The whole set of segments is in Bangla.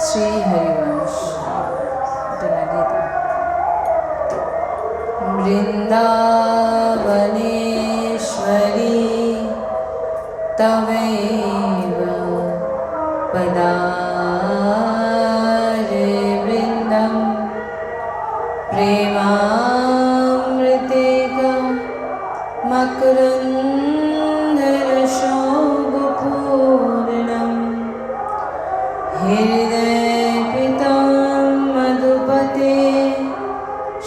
श्री हरिवंश वृंदावनेश्वरी तवैव पदारे वृंदं प्रेमामृतेका मकरन्दरशोभपूर्णं हृदयपितं मधुपते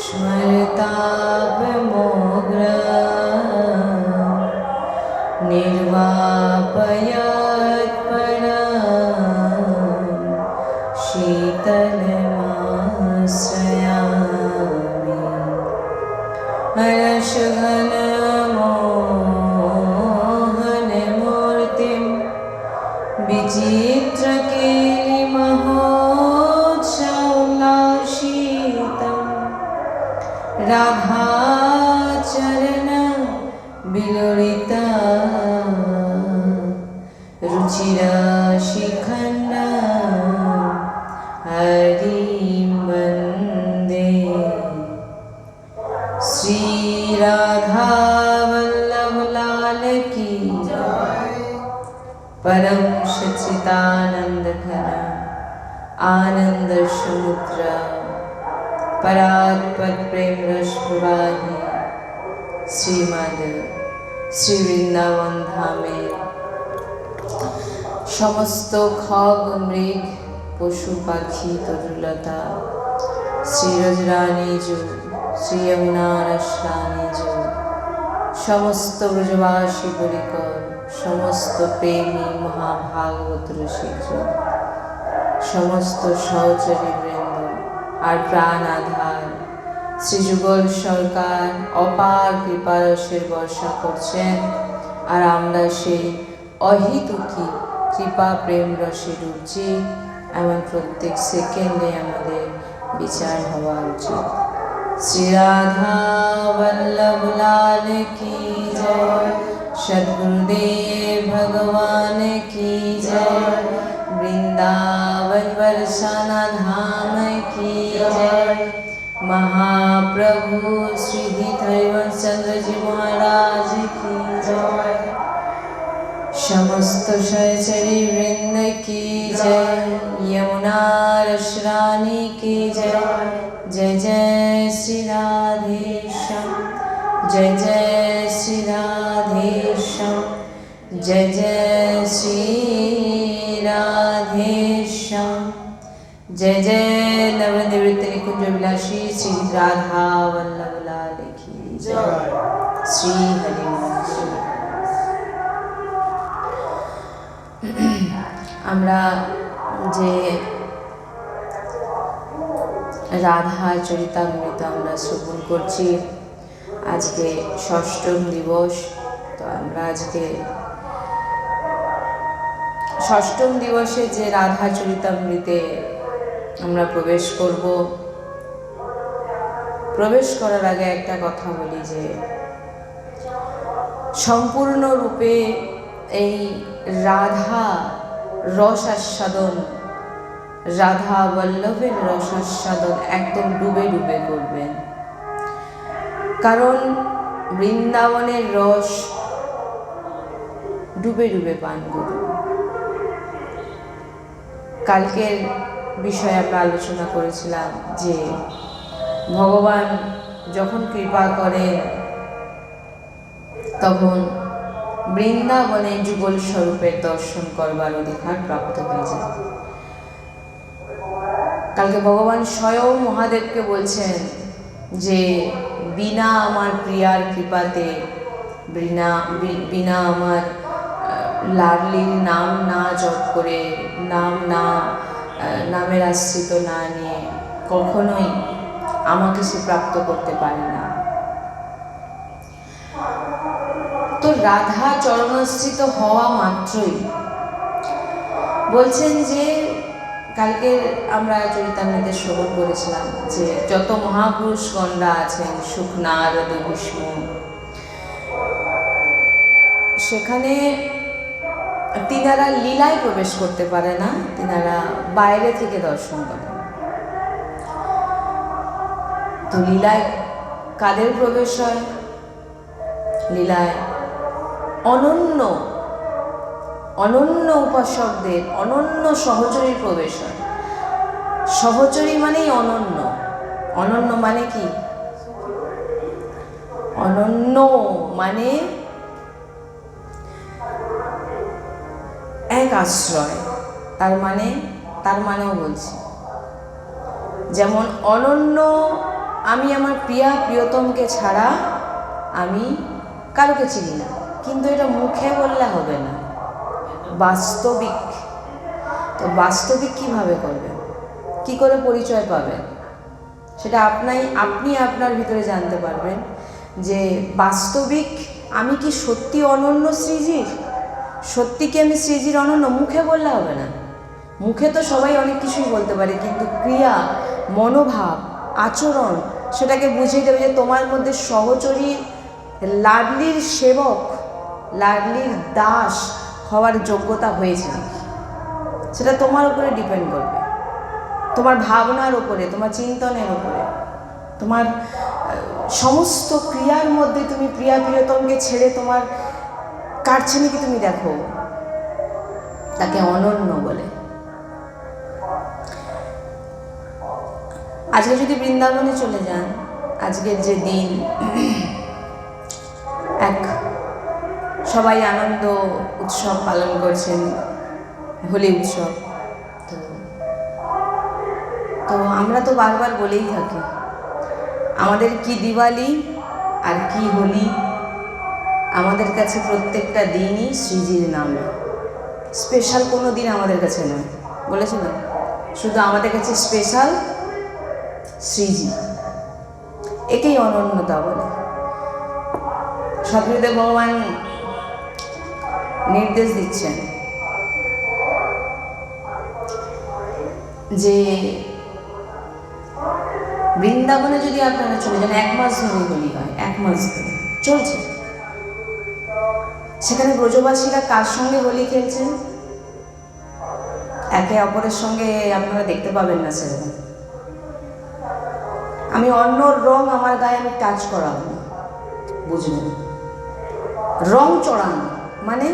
स्मरतापमोग्रा निर्वापयत्परां शीतलमाश्रयामि हर्षघनमोहनमूर्तिं विचित्रकेलिमहोत्सवोल्लासितं राधाचरण विलोलिता रुचिराशिखण्डा हरिं वन्दे श्री राधा वल्लभ लाल की परम सच्चिदानंद घन आनंद समुद्र परात्पर प्रेम रस प्रवाही श्रीमद श्री वृंदावन धामे समस्त खग मृग पशु पाखी तरुलता श्री रजरानी जो श्री यमुना रसरानी जो समस्त ब्रजवासी परिकर समस्त प्रेमी महाभागवत रसिक समस्त सहचरी वृंद और प्राण आधार श्री जुगल सरकार अपार कृपारसेर बर्षा करছেন और আমরা সেই অহিতুকি কৃপা প্রেম রসে ডুবছি এমন প্রত্যেক সেকেন্ডে আমাদের বিচার হওয়া উচিত। श्री राधा वल्लभ लाल की जय, सद्गुरुदेव भगवान की जय, वृंदावन बरसाना धाम की जय, महाप्रभु श्री हरिवंश चंद्र जी महाराज की जय, समस्त सहचरी वृंद की जय, यमुना रसरानी की जय, जय जय श्री राधेश्याम, जय जय श्री राधेश्याम, जय जय श्री राधेश्याम, जय जय नवनिवृत्त निकुंज विलासी श्री राधा वल्लभ लाल की जय। श्री हरिवंश। আমরা যে রাধা চরিতামৃত আমরা শ্রবণ করছি, আজকে ষষ্ঠম দিবস। তো আমরা আজকে ষষ্ঠম দিবসে যে রাধা চরিতামৃতে আমরা প্রবেশ করব, প্রবেশ করার আগে একটা কথা বলি যে সম্পূর্ণরূপে এই রাধা রস আস্বাদন, রাধা বল্লভের রস আস্বাদন একদম ডুবে ডুবে করবেন, কারণ বৃন্দাবনের রস ডুবে ডুবে পান করুন। কালকের বিষয়ে আমরা আলোচনা করেছিলাম যে ভগবান যখন কৃপা করেন তখন বৃন্দাবনে যুগল স্বরূপের দর্শন করবার অধিকার প্রাপ্ত হয়ে যায়। কালকে ভগবান স্বয়ং মহাদেবকে বলছেন যে বিনা আমার প্রিয়ার কৃপাতে, বিনা আমার লাডলির নাম না জপ করে, নামের আশ্রিত না নিয়ে কখনোই আমাকে সে প্রাপ্ত করতে পারে না। তো রাধা চরণাশ্রিত হওয়া মাত্রই বলছেন যে, কালকে আমরা চরিতামৃতে শ্রবণ করেছিলাম যে যত মহাপুরুষগণরা আছেন, শুক, নারদ, ভীষ্ম, সেখানে তিনারা লীলায় প্রবেশ করতে পারে না, তিনারা বাইরে থেকে দর্শন করেন। তো লীলায় কাদের প্রবেশ হয়? লীলায় অনন্য অনন্য উপাসকদের, অনন্য সহচরীর প্রবেশ হয়। সহচরী মানেই অনন্য। অনন্য মানে কি? অনন্য মানে এক আশ্রয়। তার মানেও বলছি, যেমন অনন্য আমি আমার প্রিয়তমকে ছাড়া আমি কারোকে চিনি না, কিন্তু এটা মুখে বললে হবে না, বাস্তবিক। তো বাস্তবিক কিভাবে করবেন, কি করে পরিচয় পাবেন? সেটা আপনি আপনার ভিতরে জানতে পারবেন যে বাস্তবিক আমি কি সত্যি অনন্য শ্রীজির? সত্যি কি আমি শ্রীজির অনন্য? মুখে বললে হবে না। মুখে তো সবাই অনেক কিছুই বলতে পারে, কিন্তু ক্রিয়া, মনোভাব, আচরণ সেটাকে বুঝিয়ে দেবে যে তোমার মধ্যে সহচরী, লাডলির সেবক, লাডলির দাস হওয়ার যোগ্যতা হয়েছে নাকি। সেটা তোমার উপরে ডিপেন্ড করবে, তোমার ভাবনার উপরে, তোমার চিন্তনের উপরে, তোমার সমস্ত ক্রিয়ার মধ্যে তুমি প্রিয়তমকে ছেড়ে তোমার কাটছে নাকি তুমি দেখো, তাকে অনন্য বলে। আজকে যদি বৃন্দাবনে চলে যান, আজকের যে দিন, সবাই আনন্দ উৎসব পালন করছেন, হোলি উৎসব। তো আমরা তো বারবার বলেই থাকি, আমাদের কি দিওয়ালি আর কি হোলি, আমাদের কাছে প্রত্যেকটা দিনই শ্রীজির নামে। স্পেশাল কোনো দিন আমাদের কাছে নয়, বলেছে না, শুধু আমাদের কাছে স্পেশাল শ্রীজি। একেই অনন্যতা বলে। সদ্গুরুদেব ভগবান নির্দেশ দিচ্ছেন যে বৃন্দাবনে যদি আপনারা চলে যান, 1 মাস ধরে হোলি হয়, 1 মাস ধরে চলছে। সেখানে ব্রজবাসীরা কার সঙ্গে হোলি খেলছেন? একে অপরের সঙ্গে আপনারা দেখতে পাবেন না সেরকম। আমি অন্য রং আমার গায়ে আমি টাচ করাবো না, বুঝলেন? রং চড়ানো মানে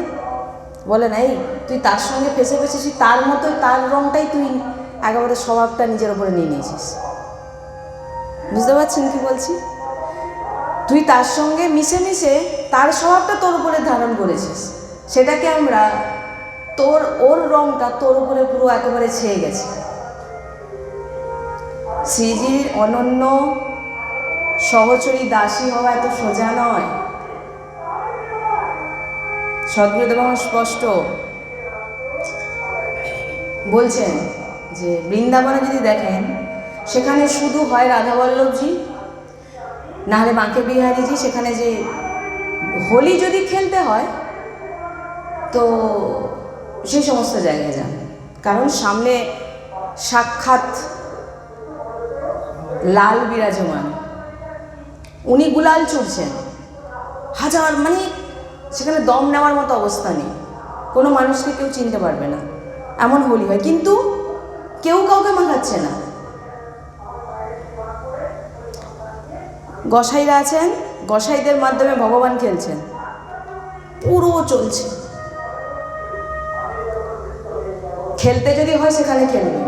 বলে না, এই তুই তার সঙ্গে ফেসে ফেসেছিস, তার মতোই তার রংটাই তুই একেবারে স্বভাবটা নিজের ওপরে নিয়ে নিয়েছিস। বুঝতে পারছেন কি বলছি? তুই তার সঙ্গে মিশে মিশে তার স্বভাবটা তোর উপরে ধারণ করেছিস, সেটাকে আমরা ওর রংটা তোর উপরে পুরো একেবারে ছেয়ে গেছে। শ্রীজির অনন্য সহচরী দাসী হওয়া এত সোজা নয়। সদ্গুরুদেব স্পষ্ট বলছেন যে বৃন্দাবনে যদি দেখেন, সেখানে শুধু হয় রাধাবল্লভজি, নাহলে বাঁকে বিহারীজি। সেখানে যে হোলি যদি খেলতে হয় তো সেই সমস্ত জায়গায় যান, কারণ সামনে সাক্ষাৎ লাল বিরাজমান, উনি গুলাল চড়ছেন হাজার, মানে সেখানে দম নেওয়ার মতো অবস্থা নেই, কোনো মানুষকে কেউ চিনতে পারবে না, এমন হোলি হয়। কিন্তু কেউ কাউকে মাখাচ্ছে না। গোসাইরা আছেন, গোসাইদের মাধ্যমে ভগবান খেলছেন, পুরো চলছে। খেলতে যদি হয় সেখানে খেলবে,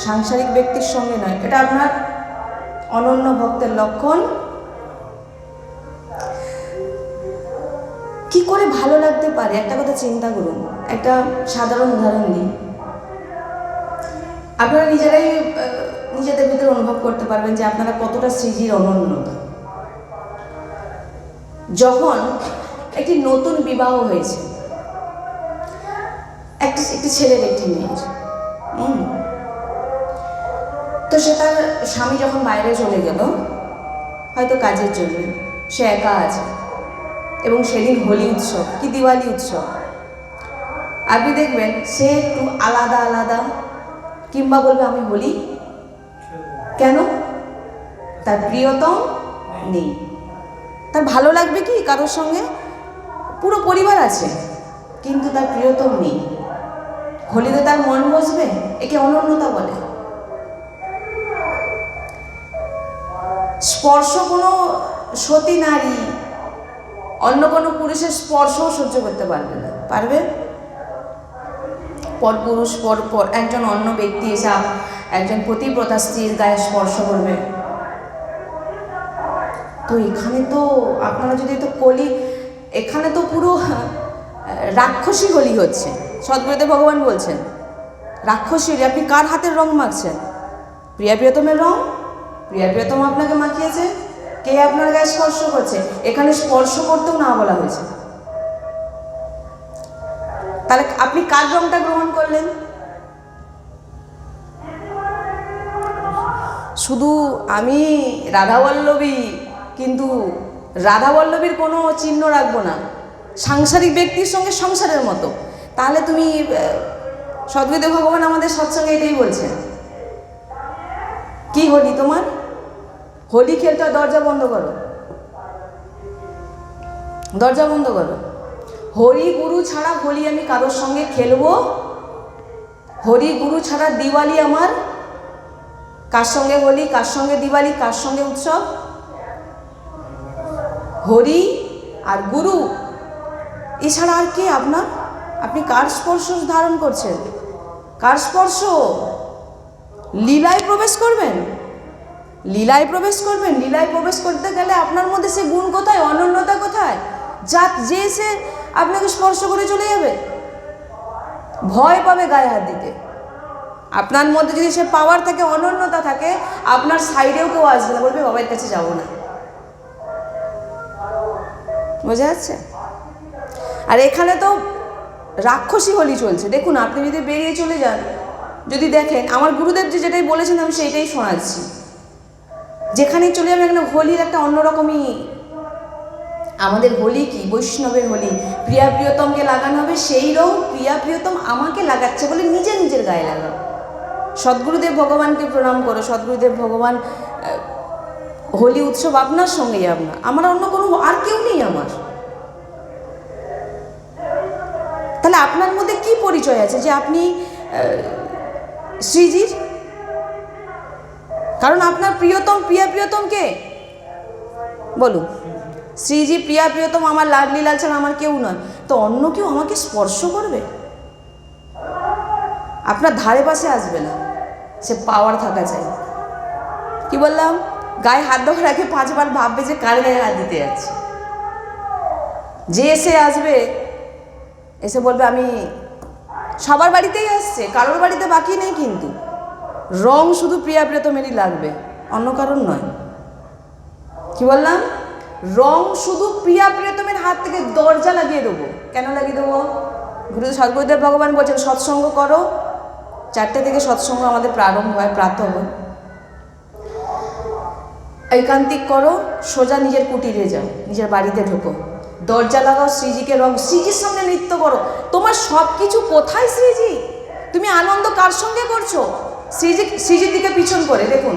সাংসারিক ব্যক্তির সঙ্গে নয়। এটা আপনার অনন্য ভক্তের লক্ষণ। কি করে ভালো লাগতে পারে একটা কথা চিন্তা করুন। একটা সাধারণ উদাহরণ দিই, আপনারা নিজেরাই নিজেদের ভিতরে অনুভব করতে পারবেন যে আপনারা কতটা শ্রীজির অনন্যতা। যখন একটি নতুন বিবাহ হয়েছে, একটি ছেলের একটি মেয়ের, তো সে তার স্বামী যখন বাইরে চলে গেল হয়তো কাজের জন্য, সে একা আছে এবং সেদিন হোলি উৎসব কি দিওয়ালি উৎসব, আপনি দেখবেন সে একটু আলাদা আলাদা, কিংবা বলবে আমি হোলি কেন, তার প্রিয়তম নেই। তার ভালো লাগবে কি কারোর সঙ্গে? পুরো পরিবার আছে, কিন্তু তার প্রিয়তম নেই, হোলিতে তার মন বসবে? একে অনন্যতা বলে। স্পর্শ কোনো সতী নারী অন্য কোনো পুরুষের স্পর্শও সহ্য করতে পারবে না। পারবে? পরপুরুষ পর একজন অন্য ব্যক্তি এসে একজন পতিব্রতা স্ত্রীর গায়ে স্পর্শ করবে। তো এখানে তো আপনারা যদি তো এখানে তো পুরো রাক্ষসী হোলি হচ্ছে। সদ্গুরুদেব ভগবান বলছেন রাক্ষসী হোলি। আপনি কার হাতের রং মাখছেন? প্রিয়া প্রিয়তমের রং। প্রিয়া প্রিয়তম আপনাকে মাখিয়েছে, কে আপনার গায়ে স্পর্শ করছে? এখানে স্পর্শ করতেও না বলা হয়েছে। তাহলে আপনি কার রংটা গ্রহণ করলেন? শুধু আমি রাধাবল্লভী, কিন্তু রাধাবল্লভীর কোনো চিহ্ন রাখবো না, সাংসারিক ব্যক্তির সঙ্গে সংসারের মতো। তাহলে তুমি সদ্গুরুদেব ভগবান আমাদের সৎসঙ্গে এটাই বলছেন। কি হোলি তোমার? হোলি খেলতে দরজা বন্ধ করো, দরজা বন্ধ করো। হরি গুরু ছাড়া হোলি আমি কারোর সঙ্গে খেলবো? হরি গুরু ছাড়া দিওয়ালি আমার? কার সঙ্গে হোলি, কার সঙ্গে দিওয়ালি, কার সঙ্গে উৎসব? হরি আর গুরু এছাড়া আর কে আপনার? আপনি কার স্পর্শ ধারণ করছেন? কার স্পর্শ? লীলায় প্রবেশ করবেন, লীলায় প্রবেশ করবেন। লীলায় প্রবেশ করতে গেলে আপনার মধ্যে সে গুণ কোথায়, অনন্যতা কোথায়, যে সে আপনাকে স্পর্শ করে চলে যাবে? ভয় পাবে গায়ে হাত দিতে। আপনার মধ্যে যদি সে পাওয়ার থাকে, অনন্যতা থাকে, আপনার সাইডেও কেউ আসবে না, বলবে বাবার কাছে যাবো না। বোঝা যাচ্ছে? আর এখানে তো রাক্ষসী হোলি চলছে। দেখুন, আপনি যদি বেরিয়ে চলে যান, যদি দেখেন, আমার গুরুদেব যেটাই বলেছেন আমি সেইটাই শোনাচ্ছি। যেখানেই চলে যাবেন এখানে হোলির একটা অন্যরকমই। আমাদের হোলি কি? বৈষ্ণবের হোলি। প্রিয়া প্রিয়তমকে লাগানো হবে, সেই রং প্রিয়া প্রিয়তম আমাকে লাগাচ্ছে বলে নিজের গায়ে লাগাও। সদ্গুরুদেব ভগবানকে প্রণাম করো। সদ্গুরুদেব ভগবান হোলি উৎসব আপনার সঙ্গেই, আমার অন্য কোনো আর কেউ নেই আমার। তাহলে আপনার মধ্যে কি পরিচয় আছে যে আপনি শ্রীজির? কারণ আপনার প্রিয়তম, প্রিয়া প্রিয়তম কে? বলুন। শ্রীজি প্রিয়া প্রিয়তম আমার, লাডলি লাল ছাড়া আমার কেউ নয়। তো অন্য কেউ আমাকে স্পর্শ করবে? আপনার ধারে পাশে আসবে না। সে পাওয়ার থাকা চাই। কি বললাম? গায়ে হাত দেওয়ার আগে 5 বার ভাববে যে কার গায়ে হাত দিতে যাচ্ছে। যে এসে আসবে, এসে বলবে আমি, সবার বাড়িতেই আসছে, কারোর বাড়িতে বাকি নেই, কিন্তু রং শুধু প্রিয়া প্রিয়তমেরই লাগবে, অন্য কারণ নয়। কি বললাম? রং শুধু প্রিয়া প্রিয়তমের হাত থেকে দরজা লাগিয়ে দেবো। কেন লাগিয়ে দেবো? সদ্গুরুদেব ভগবান বলছেন সৎসঙ্গ করো। 4টে থেকে সৎসঙ্গ আমাদের প্রারম্ভ হয়, প্রাতঃ। ঐকান্তিক করো, সোজা নিজের কুটিরে যাও, নিজের বাড়িতে ঢোকো, দরজা লাগাও, শ্রীজিকে রং, শ্রীজির সামনে নৃত্য করো। তোমার সব কিছু কোথায় শ্রীজি? তুমি আনন্দ কার সঙ্গে করছো? শ্রীজির দিকে পিছন করে দেখুন।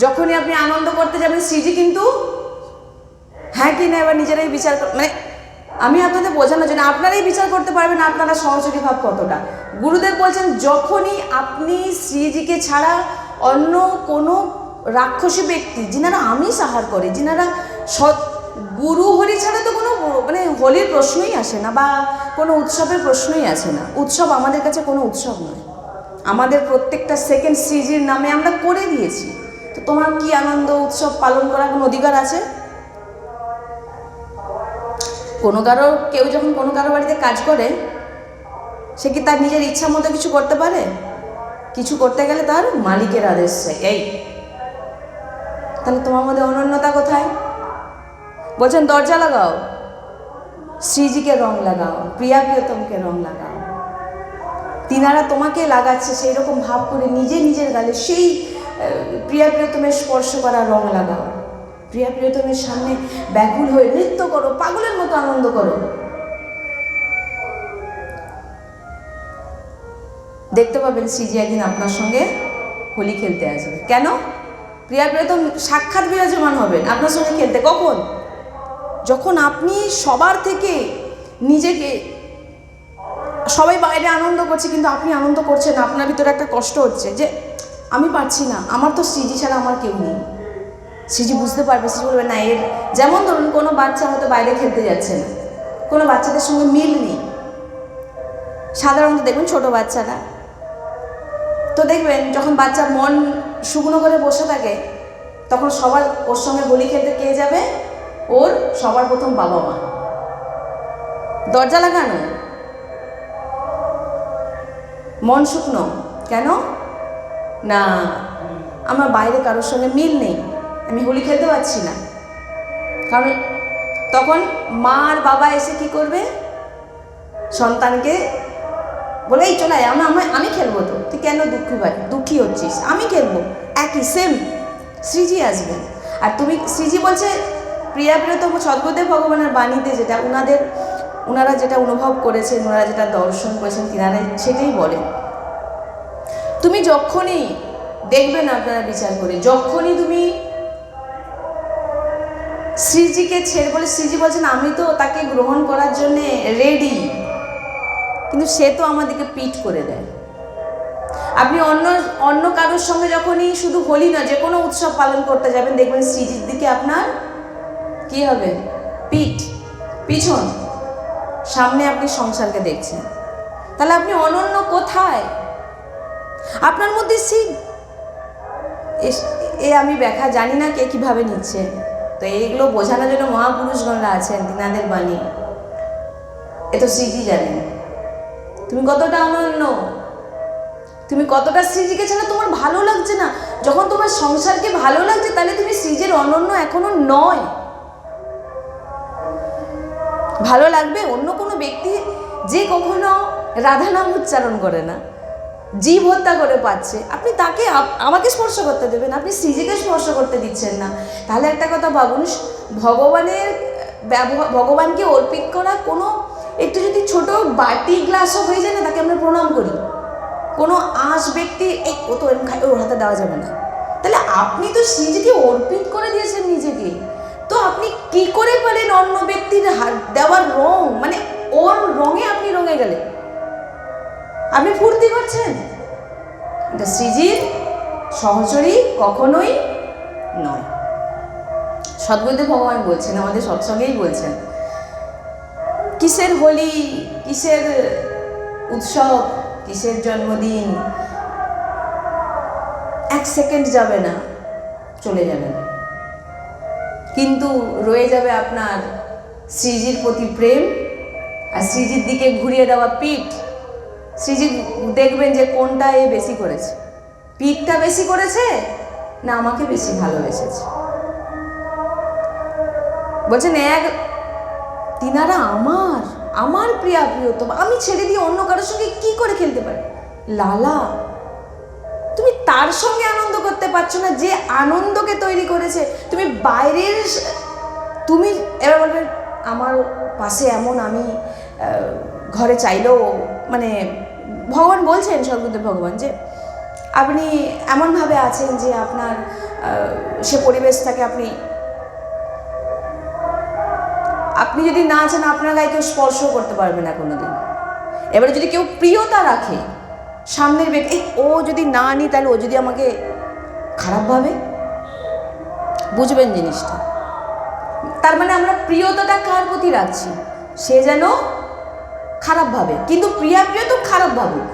যখনই আপনি আনন্দ করতে যাবেন, শ্রীজি কিন্তু হ্যাঁ কি না এবার নিজেরাই বিচার, মানে আমি আপনাদের বোঝানোর জন্য, আপনারাই বিচার করতে পারবেন আপনারা সহযোগী ভাব কতটা। গুরুদেব বলছেন যখনই আপনি শ্রীজিকে ছাড়া অন্য কোনো রাক্ষসী ব্যক্তি, যিনারা আমিষ আহার করে, যিনারা গুরু হরি ছাড়া তো কোনো মানে হোলির প্রশ্নই আসে না, বা কোনো উৎসবের প্রশ্নই আসে না। উৎসব আমাদের কাছে কোনো উৎসব নয়। আমাদের প্রত্যেকটা সেকেন্ড শ্রীজির নামে আমরা করে দিয়েছি। তো তোমার কি আনন্দ উৎসব পালন করার কোনো অধিকার আছে? কেউ যখন কোনো কারো বাড়িতে কাজ করে, সে কি তার নিজের ইচ্ছা মতো কিছু করতে পারে? কিছু করতে গেলে তার মালিকের আদেশ চাই। এই তাহলে তোমার মধ্যে অনন্যতা কোথায়? বলছেন দরজা লাগাও, শ্রীজিকে রং লাগাও, প্রিয়া প্রিয়তমকে রং লাগাও। তিনারা তোমাকে লাগাচ্ছে, সেই রকম ভাব করে নিজের গালে সেই প্রিয়া প্রিয়তমের স্পর্শ করা রং লাগাও। প্রিয়া প্রিয়তমের সামনে ব্যাকুল হয়ে নৃত্য করো, পাগলের মতো আনন্দ করো। দেখতে পাবেন শ্রীজি একদিন আপনার সঙ্গে হোলি খেলতে আসবে। কেন? প্রিয়া প্রিয়তম সাক্ষাৎ বিরাজমান হবেন আপনার সঙ্গে খেলতে। কখন? যখন আপনি সবার থেকে নিজেকে সবাই বাইরে আনন্দ করছে কিন্তু আপনি আনন্দ করছেন না, আপনার ভিতরে একটা কষ্ট হচ্ছে যে আমি পারছি না, আমার তো শ্রীজি ছাড়া আমার কেউ নেই। শ্রীজি বুঝতে পারবে, শ্রীজি বলবে না এর, যেমন ধরুন কোনো বাচ্চা হয়তো বাইরে খেলতে যাচ্ছে না, কোনো বাচ্চাদের সঙ্গে মিল নেই, সাধারণত দেখবেন ছোট বাচ্চারা তো দেখবেন যখন বাচ্চা মন শুকনো করে বসে থাকে তখন সবার ওর সঙ্গে হোলি খেলতে কে যাবে, ওর সবার প্রথম বাবা মা। দরজা লাগানো, মন শুকনো কেন না, আমার বাইরে কারোর সঙ্গে মিল নেই, আমি হোলি খেলতে পারছি না। কারণ তখন মা আর বাবা এসে কি করবে, সন্তানকে বলে এই চলে আয়, আমি খেলবো, তো তুই কেন দুঃখী হচ্ছিস, আমি খেলবো, একই সেম শ্রীজি আসবেন। আর তুমি শ্রীজি বলছে প্রিয়তম সদ্গুরুদেব ভগবানের বাণীতে যেটা ওনারা যেটা অনুভব করেছেন, ওনারা যেটা দর্শন করেছেন, তিনারা সেটাই বলেন। তুমি যখনই দেখবেন, আপনারা বিচার করে, যখনই তুমি শ্রীজিকে ছেড়ে, বলে শ্রীজি বলছেন আমি তো তাকে গ্রহণ করার জন্যে রেডি, কিন্তু সে তো আমাদেরকে পিঠ করে দেয়। আপনি অন্য কারোর সঙ্গে যখনই শুধু হোলি না যে কোনো উৎসব পালন করতে যাবেন, দেখবেন শ্রীজির দিকে আপনার কি হবে, পিছন, সামনে আপনি সংসারকে দেখছেন। তাহলে আপনি অনন্য কোথায়? আপনার মধ্যে আমি ব্যাখ্যা জানি না কে কিভাবে নিচ্ছে, তো এইগুলো বোঝানোর জন্য মহাপুরুষগণরা আছেন, তিনাদের বাণী এ তো শ্রীজি জানেন তুমি কতটা অনন্য, তুমি কতটা শ্রীজিকে ছাড়া তোমার ভালো লাগছে না। যখন তোমার সংসারকে ভালো লাগছে তাহলে তুমি শ্রীজির অনন্য এখনো নয়। ভালো লাগবে অন্য কোনো ব্যক্তি যে কখনো রাধা নাম উচ্চারণ করে না, জীব হত্যা করে পাচ্ছে, আপনি তাকে আমাকে স্পর্শ করতে দেবেন, আপনি শ্রীজিকে স্পর্শ করতে দিচ্ছেন না। তাহলে একটা কথা ভাবুন, ভগবানকে অর্পিত করা কোনো একটু যদি ছোট বাটি গ্লাসও হয়ে যায় না, তাকে আমরা প্রণাম করি। কোনো আঁশ ব্যক্তি এই ও তো এরকম খাই, ওর হাতে দেওয়া যাবে না। তাহলে আপনি তো শ্রীজিকে অর্পিত করে দিয়েছেন নিজেকে, তো আপনি কি করে পারেন অন্য ব্যক্তির হাত দেওয়ার রং, মানে ওর রঙে আপনি রঙে গেলেন, আপনি ফুর্তি করছেন? এটা শ্রীজির সহচরী কখনোই নয়। সদ্গুরুদেব ভগবান বলছেন, আমাদের সৎসঙ্গেই বলছেন, কিসের হোলি, কিসের উৎসব, কিসের জন্মদিন, 1 সেকেন্ড যাবে না, চলে যাবে না, কিন্তু রয়ে যাবে আপনার শ্রীজির প্রতি প্রেম আর শ্রীজির দিকে ঘুরিয়ে দেওয়া পিঠ। শ্রীজি দেখবেন যে কোনটা এ বেশি করেছে, পিঠটা বেশি করেছে না আমাকে বেশি ভালোবেসেছে। বলছেন তিনারা আমার প্রিয়তম, আমি ছেড়ে দিয়ে অন্য কারোর সঙ্গে কি করে খেলতে পারি? লালা, তুমি তার সঙ্গে আনন্দ করতে পারছো না যে আনন্দকে তৈরি করেছে। তুমি বাইরের, তুমি এবার বলবেন আমার পাশে এমন, আমি ঘরে চাইলেও, মানে ভগবান বলছেন, সদ্গুরুদেব ভগবান, যে আপনি এমনভাবে আছেন যে আপনার সে পরিবেশটাকে আপনি যদি না চান আপনার গায়ে কেউ স্পর্শ করতে পারবে না কোনোদিন। এবারে যদি কেউ প্রিয়তা রাখে সামনের ব্যক্তি, ও যদি না নি তাহলে ও যদি আমাকে খারাপ ভাবে, বুঝবেন জিনিসটা। তার মানে আমরা প্রিয়তাটা কার প্রতি রাখছি, সে যেন খারাপ ভাবে, কিন্তু প্রিয়তম খারাপ ভাবুক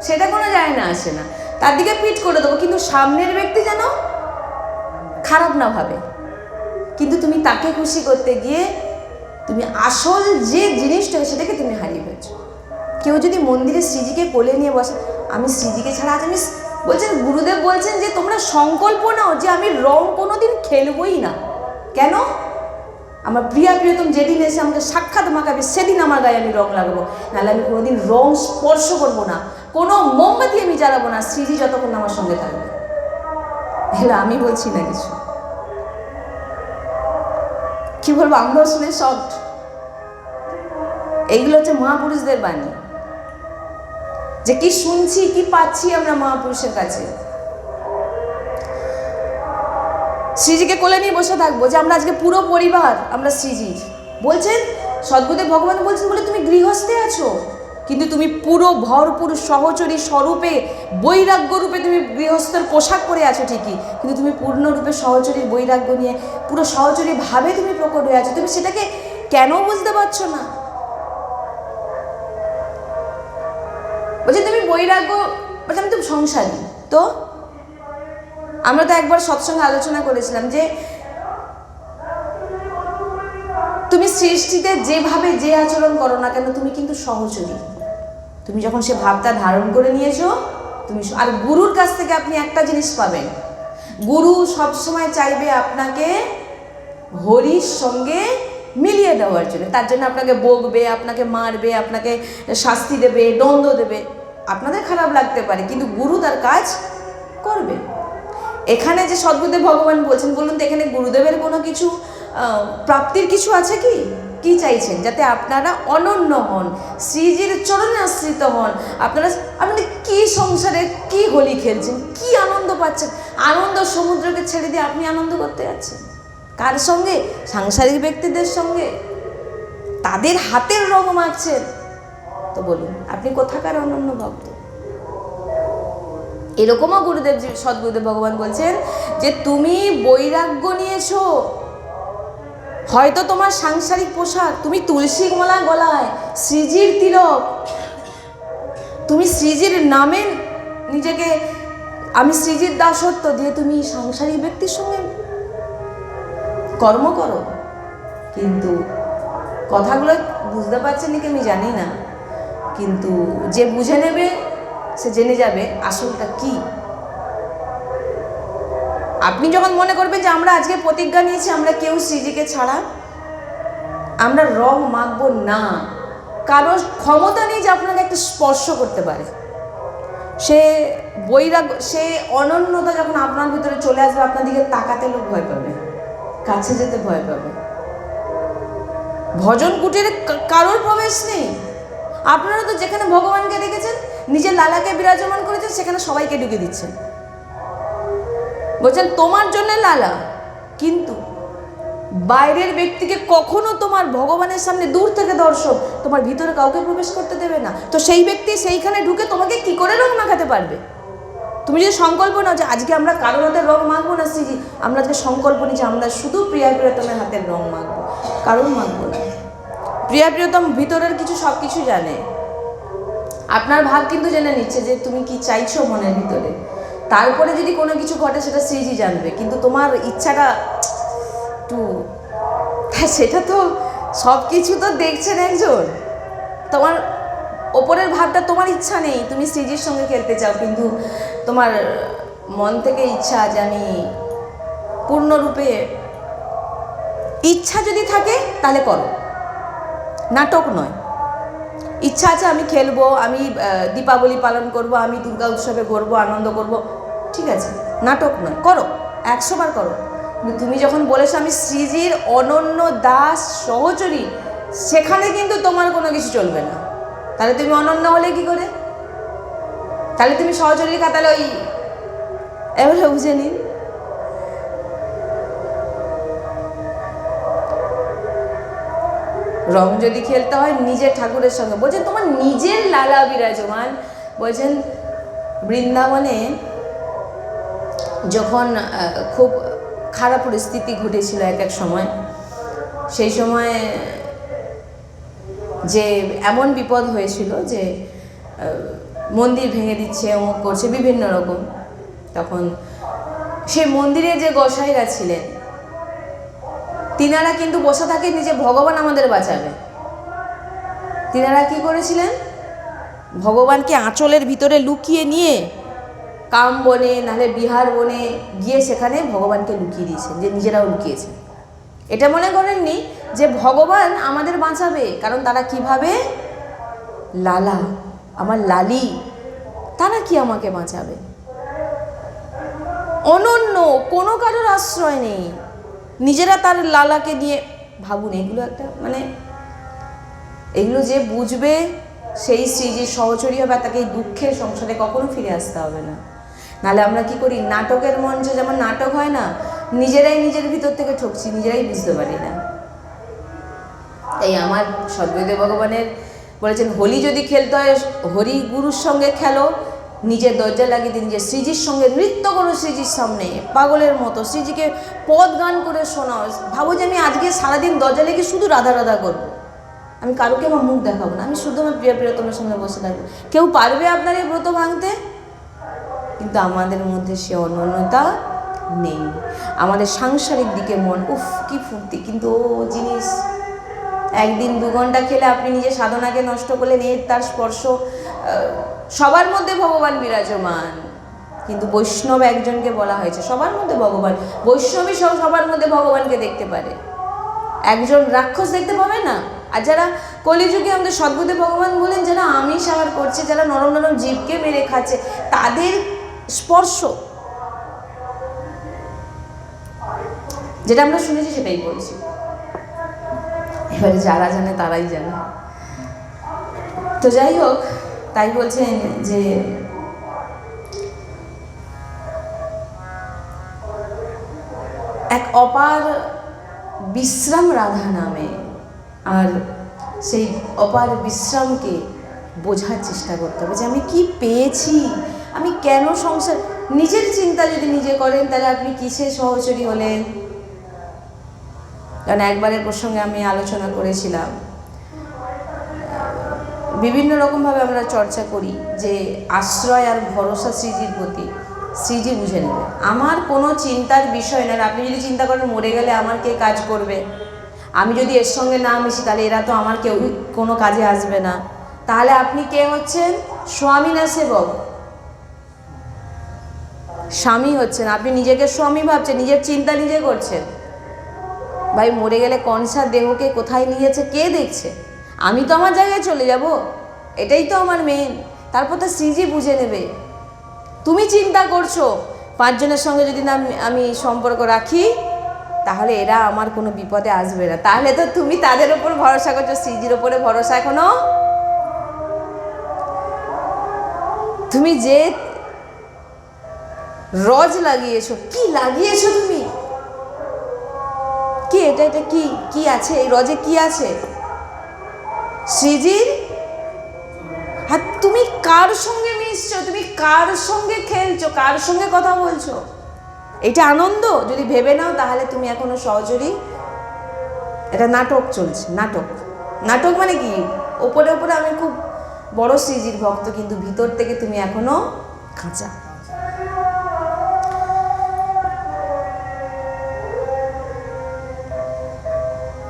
সেটা কোনো যায় না আসে না, তার দিকে পিঠ করে দেবো, কিন্তু সামনের ব্যক্তি যেন খারাপ না ভাবে। কিন্তু তুমি তাকে খুশি করতে গিয়ে তুমি আসল যে জিনিসটা সেটাকে তুমি হারিয়ে ফেলছো। কেউ যদি মন্দিরে শ্রীজিকে কোলে নিয়ে বসে, আমি শ্রীজিকে ছাড়া আজ আমি, বলছেন গুরুদেব বলছেন যে তোমরা সংকল্প নাও যে আমি রং কোনোদিন খেলবই না। কেন? আমার প্রিয়তম যেদিন এসে আমাকে সাক্ষাৎ মাখাবে সেদিন আমার গায়ে আমি রং লাগাবো, নাহলে আমি কোনোদিন রং স্পর্শ করবো না, কোনো মোমবাতি আমি জ্বালাবো না শ্রীজি যতক্ষণ আমার সঙ্গে থাকবে। এগুলো আমি বলছি না কিছু, কি বলবো, আমরাও শুনে শকড। এইগুলো হচ্ছে মহাপুরুষদের বাণী, যে কি শুনছি কি পাচ্ছি আমরা মহাপুরুষের কাছে। শ্রীজিকে কোলে নিয়ে বসে থাকবো, যে আমরা আজকে পুরো পরিবার আমরা শ্রীজির। বলছেন সদ্গুরুদেব ভগবান বলছেন, বলে তুমি গৃহস্থে আছো, কিন্তু তুমি পুরো ভরপুর সহচরী স্বরূপে বৈরাগ্য রূপে তুমি গৃহস্থের পোশাক পরে আছো ঠিকই, কিন্তু তুমি পূর্ণরূপে সহচরীর বৈরাগ্য নিয়ে পুরো সহচরী ভাবে তুমি প্রকট হয়ে আছো। তুমি সেটাকে কেন বুঝতে পারছো না? বলছি তুমি বৈরাগ্য, বলছি আমি তো সংসারী। তো আমরা তো একবার সৎসঙ্গে আলোচনা করেছিলাম যে তুমি সৃষ্টিতে যেভাবে যে আচরণ করো না কেন তুমি কিন্তু সহচরী। তুমি যখন সে ভাবটা ধারণ করে নিয়েছো তুমি, আর গুরুর কাছ থেকে আপনি একটা জিনিস পাবেন, গুরু সবসময় চাইবে আপনাকে হরির সঙ্গে মিলিয়ে দেওয়ার জন্য। তার জন্য আপনাকে বকবে, আপনাকে মারবে, আপনাকে শাস্তি দেবে, দণ্ড দেবে। আপনাদের খারাপ লাগতে পারে, কিন্তু গুরু তার কাজ করবে। এখানে যে সদ্গুরুদেব ভগবান বলছেন, বলুন তো এখানে গুরুদেবের কোনো কিছু প্রাপ্তির কিছু আছে কি? কি চাইছেন? যাতে আপনারা অনন্য হন, শ্রীজির চরণে আশ্রিত হন। আপনারা কি সংসারে কি হোলি খেলছেন, কি আনন্দ পাচ্ছেন? আনন্দ সমুদ্রকে ছেড়ে দিয়ে আপনি আনন্দ করতে যাচ্ছেন কার সঙ্গে? সাংসারিক ব্যক্তিদের সঙ্গে, তাদের হাতের রং মাখছেন। তো বলুন আপনি কোথাকার অনন্য ভক্ত? এরকমও গুরুদেব সদ্গুরুদেব ভগবান বলছেন যে তুমি বৈরাগ্য নিয়েছো, হয়তো তোমার সাংসারিক পোশাক, তুমি তুলসী মালা গলায়, শ্রীজির তিলক, তুমি শ্রীজির নামে নিজেকে আমি শ্রীজির দাসত্ব দিয়ে তুমি সাংসারিক ব্যক্তির সঙ্গে কর্ম করো। কিন্তু কথাগুলো বুঝতে পারছেন নাকি আমি জানি না, কিন্তু যে বুঝে নেবে সে জেনে যাবে আসলটা কি। আপনি যখন মনে করবেন যে আমরা আজকে প্রতিজ্ঞা নিয়েছি আমরা কেউ শ্রীজিকে ছাড়া আমরা রং মাখবো না, কারোর ক্ষমতা নেই যে আপনাকে একটু স্পর্শ করতে পারে, সে বৈরাগ্য, সে অনন্যতা যখন আপনার ভিতরে চলে আসবে আপনার দিকে তাকাতে লোক ভয় পাবে, কাছে যেতে ভয় পাবে। ভজন কুটিরে কারোর প্রবেশ নেই। আপনারা তো যেখানে ভগবানকে দেখেছেন, নিজের লালাকে বিরাজমান করেছেন, সেখানে সবাইকে ঢুকে দিচ্ছেন, বলছেন তোমার জন্য লালা, কিন্তু বাইরের ব্যক্তিকে কখনো তোমার ভগবানের সামনে দূর থেকে দর্শক, তোমার ভিতরে কাউকে প্রবেশ করতে দেবে না। তো সেই ব্যক্তি সেইখানে ঢুকে তোমাকে কি করে রং মাখাতে পারবে? তুমি যদি সংকল্প নাও যে আজকে আমরা কারোর হাতের রং মাখবো না শ্রীজি, আমরা আজকে সংকল্প নিই যে আমরা শুধু প্রিয়া প্রিয়তমের হাতের রং মাখবো, কারণ মাখবো না। প্রিয়া প্রিয়তম ভিতরের কিছু সব কিছু জানে, আপনার ভাব কিন্তু জেনে নিচ্ছে যে তুমি কি চাইছো মনের ভিতরে। তারপরে যদি কোনো কিছু ঘটে সেটা শ্রীজি জানবে, কিন্তু তোমার ইচ্ছাটা একটু, সেটা তো সব কিছু তো দেখছেন একজন, তোমার ওপরের ভাবটা তোমার ইচ্ছা নেই, তুমি শ্রীজির সঙ্গে খেলতে চাও, কিন্তু তোমার মন থেকে ইচ্ছা যে আমি পূর্ণরূপে, ইচ্ছা যদি থাকে তাহলে করো, নাটক নয়। ইচ্ছা আছে আমি খেলবো, আমি দীপাবলি পালন করব, আমি দুর্গা উৎসবে ঘুরবো, আনন্দ করব, ঠিক আছে, নাটক নয়, করো, 100 বার করো। কিন্তু তুমি যখন বলেছো আমি শ্রীজির অনন্য দাস সহচরী, সেখানে কিন্তু তোমার কোনো কিছু চলবে না। তাহলে তুমি অনন্য হলে কি করে? তাহলে তুমি সহচরীর খাতালে ওই এবারে বুঝে নিন। রং যদি খেলতে হয় নিজের ঠাকুরের সঙ্গে, বলছেন তোমার নিজের লালা বিরাজমান। বলছেন বৃন্দাবনে যখন খুব খারাপ পরিস্থিতি ঘটেছিল এক সময়, সেই সময় যে এমন বিপদ হয়েছিল যে মন্দির ভেঙে দিচ্ছে, অমুক করছে, বিভিন্ন রকম, তখন সেই মন্দিরে যে গোসাইরা ছিলেন তিনারা কিন্তু বসে থাকেন যে ভগবান আমাদের বাঁচাবে। তিনারা কি করেছিলেন? ভগবানকে আঁচলের ভিতরে লুকিয়ে নিয়ে কাম বনে নাহলে বিহার বনে গিয়ে সেখানে ভগবানকে লুকিয়ে দিয়েছেন, যে নিজেরাও লুকিয়েছেন। এটা মনে করেননি যে ভগবান আমাদের বাঁচাবে, কারণ তারা কিভাবে লালা, আমার লালি, তারা কি আমাকে বাঁচাবে? অনন্য, কোনো কারোর আশ্রয় নেই, নিজেরা তার লালাকে দিয়ে। ভাবুন এগুলো একটা, মানে এগুলো যে বুঝবে সেই শ্রীজির সহচরী হবে, তাকে এই দুঃখের সংসারে কখনো ফিরে আসতে হবে না। নাহলে আমরা কি করি, নাটকের মঞ্চে যেমন নাটক হয় না, নিজেরাই নিজের ভিতর থেকে ঠকছি, নিজেরাই বুঝতে পারি না। এই আমার সদ্গুরুদেব ভগবানের বলেছেন হোলি যদি খেলতে হয় হরি গুরুর সঙ্গে খেলো, নিজের দরজা লাগিয়ে দিয়ে নিজের শ্রীজির সঙ্গে নৃত্য করো, শ্রীজির সামনে পাগলের মতো শ্রীজিকে পদ গান করে শোনাও। ভাবো যে আমি আজকে সারাদিন দরজা লেগে শুধু রাধা রাধা করবো, আমি কারোকে আমার মুখ দেখাবো না, আমি শুধু আমার প্রিয় প্রিয়তমের সঙ্গে বসে থাকবো। কেউ পারবে আপনার এই ব্রত ভাঙতে? কিন্তু আমাদের মধ্যে সে অনন্যতা নেই। আমাদের সাংসারিক দিকে মন, উফ কি ফুর্তি, কিন্তু ও জিনিস একদিন 2 ঘন্টা খেলে আপনি নিজের সাধনাকে নষ্ট করলেন। এর তার স্পর্শ, সবার মধ্যে ভগবান বিরাজমান, কিন্তু বৈষ্ণব একজনকে বলা হয়েছে সবার মধ্যে ভগবান। বৈষ্ণবী সবার মধ্যে ভগবানকে দেখতে পারে, একজন রাক্ষস দেখতে পাবে না। আর যারা কলিযুগে আমাদের সদ্গুরুদেব ভগবান বলেন যারা আমিষ আহার করছে, যারা নরম নরম জীবকে মেরে খাচ্ছে, তাদের স্পর্শ, যেটা আমরা শুনেছি সেটাই বলছি। এবারে যারা জানে তারাই জানে। তো যাই হোক, তাই বলছেন যে এক অপার বিশ্রাম রাধা নামে, আর সেই অপার বিশ্রামকে বোঝার চেষ্টা করতে হবে যে আমি কি পেয়েছি, আমি কেন সংসার। নিজের চিন্তা যদি নিজে করেন তাহলে আপনি কিসের সহচরী হলেন? কারণ একবারের প্রসঙ্গে আমি আলোচনা করেছিলাম, বিভিন্ন রকমভাবে আমরা চর্চা করি যে আশ্রয় আর ভরসা শ্রীজির প্রতি, শ্রীজি বুঝে নেবে। আমার কোনো চিন্তার বিষয় নয়। আপনি যদি চিন্তা করেন মরে গেলে আমার কে কাজ করবে, আমি যদি এর সঙ্গে না মিশি তাহলে এরা তো আমার কেউ কোনো কাজে আসবে না, তাহলে আপনি কে হচ্ছেন? স্বামী না সেবক? স্বামী হচ্ছেন। আপনি নিজেকে স্বামী ভাবছেন, নিজের চিন্তা নিজে করছেন। ভাই মরে গেলে কনসার দেহকে কোথায় নিয়েছে কে দেখছে? আমি তো আমার জায়গায় চলে যাব, এটাই তো আমার মেন। তারপর তো শ্রীজি বুঝে নেবে। তুমি চিন্তা করছো 5 জনের সঙ্গে যদি না আমি সম্পর্ক রাখি তাহলে এরা আমার কোনো বিপদে আসবে না, তাহলে তো তুমি তাদের ওপর ভরসা করছো, শ্রীজির ওপরে ভরসা এখনো তুমি যে রজ লাগিয়েছো, কি লাগিয়েছো তুমি? কি এটা কি কি আছে এই রজে? কি আছে শ্রীজির? আর তুমি কার সঙ্গে মিশছো, তুমি কার সঙ্গে খেলছো, কার সঙ্গে কথা বলছো? এটা আনন্দ যদি ভেবে নাও তাহলে তুমি এখনো সহচরী। এটা নাটক চলছে, নাটক। নাটক মানে কি? ওপরে ওপরে আমি খুব বড় শ্রীজির ভক্ত, কিন্তু ভিতর থেকে তুমি এখনো কাঁচা।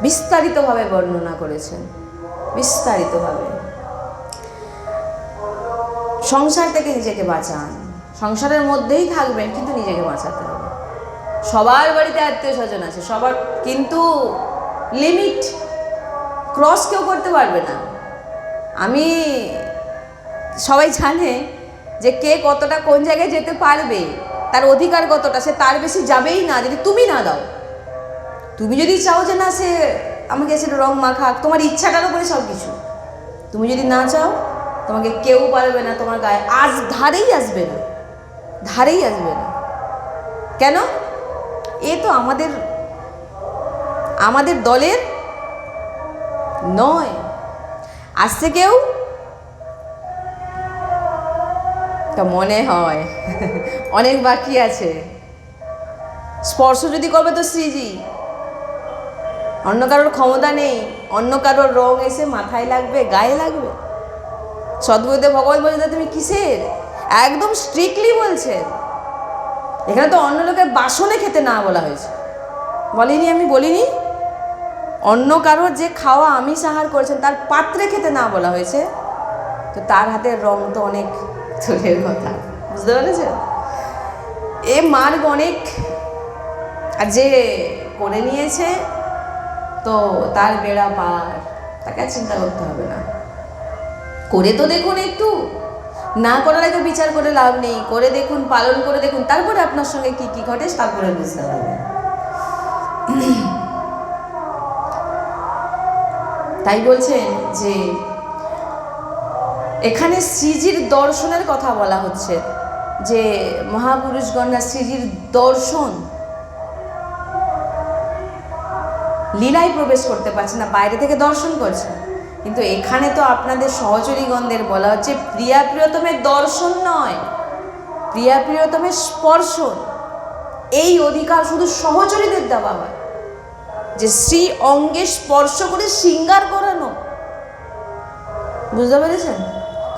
বিস্তারিতভাবে বর্ণনা করেছেন, বিস্তারিতভাবে। সংসার থেকে নিজেকে বাঁচান, সংসারের মধ্যেই থাকবেন কিন্তু নিজেকে বাঁচাতে হবে। সবার বাড়িতে আত্মীয় স্বজন আছে, সবার, কিন্তু লিমিট ক্রস কেউ করতে পারবে না। আমি সবাই জানে যে কে কতটা কোন জায়গায় যেতে পারবে, তার অধিকার কতটা, সে তার বেশি যাবেই না যদি তুমি না দাও। তুমি যদি চাও যে না সে আমাকে সেটা রং মাখাক, তোমার ইচ্ছাটার উপরে সব কিছু, তুমি যদি না চাও তোমাকে কেউ পারবে না, তোমার গায়ে ধারেই আসবে না, ধারেই আসবে না। কেন? এ তো আমাদের দলের নয়। আসছে কেউ তা মনে হয় অনেক বাকি আছে। স্পর্শ যদি করবে তো শ্রীজি, অন্য কারোর ক্ষমতা নেই, অন্য কারোর রং এসে মাথায় লাগবে, গায়ে লাগবে। সদ্গুরুদেব ভগবান বলছে তুমি কিসের, একদম স্ট্রিক্টলি বলছেন। এখানে তো অন্য লোকের বাসনে খেতে না বলা হয়েছে, বলিনি? আমি বলিনি? অন্য কারোর যে খাওয়া আমিষ আহার করেছেন তার পাত্রে খেতে না বলা হয়েছে, তো তার হাতের রং তো অনেক দূরের কথা, বুঝতে পেরেছেন? এ মার্গ অনেক, আর যে করে নিয়েছে তো তার বেড়া পার, তাকে চিন্তা করতে হবে না। করে তো দেখুন, একটু না করার আগে বিচার করে লাভ নেই, করে দেখুন, পালন করে দেখুন, তারপরে আপনার সঙ্গে কি কি ঘটে তারপরে বুঝতে পারবেন। তাই বলছেন যে এখানে শ্রীজির দর্শনের কথা বলা হচ্ছে, যে মহাপুরুষগণরা শ্রীজির দর্শন, লীলায় প্রবেশ করতে পারছে না, বাইরে থেকে দর্শন করছে। কিন্তু এখানে তো আপনাদের সহচরীগণদের বলা হচ্ছে প্রিয়া প্রিয়তমের দর্শন নয়, প্রিয়া প্রিয়তমের স্পর্শন। এই অধিকার শুধু সহচরীদের দেওয়া হয়, যে শ্রী অঙ্গে স্পর্শ করে শৃঙ্গার করানো। বুঝতে পেরেছেন?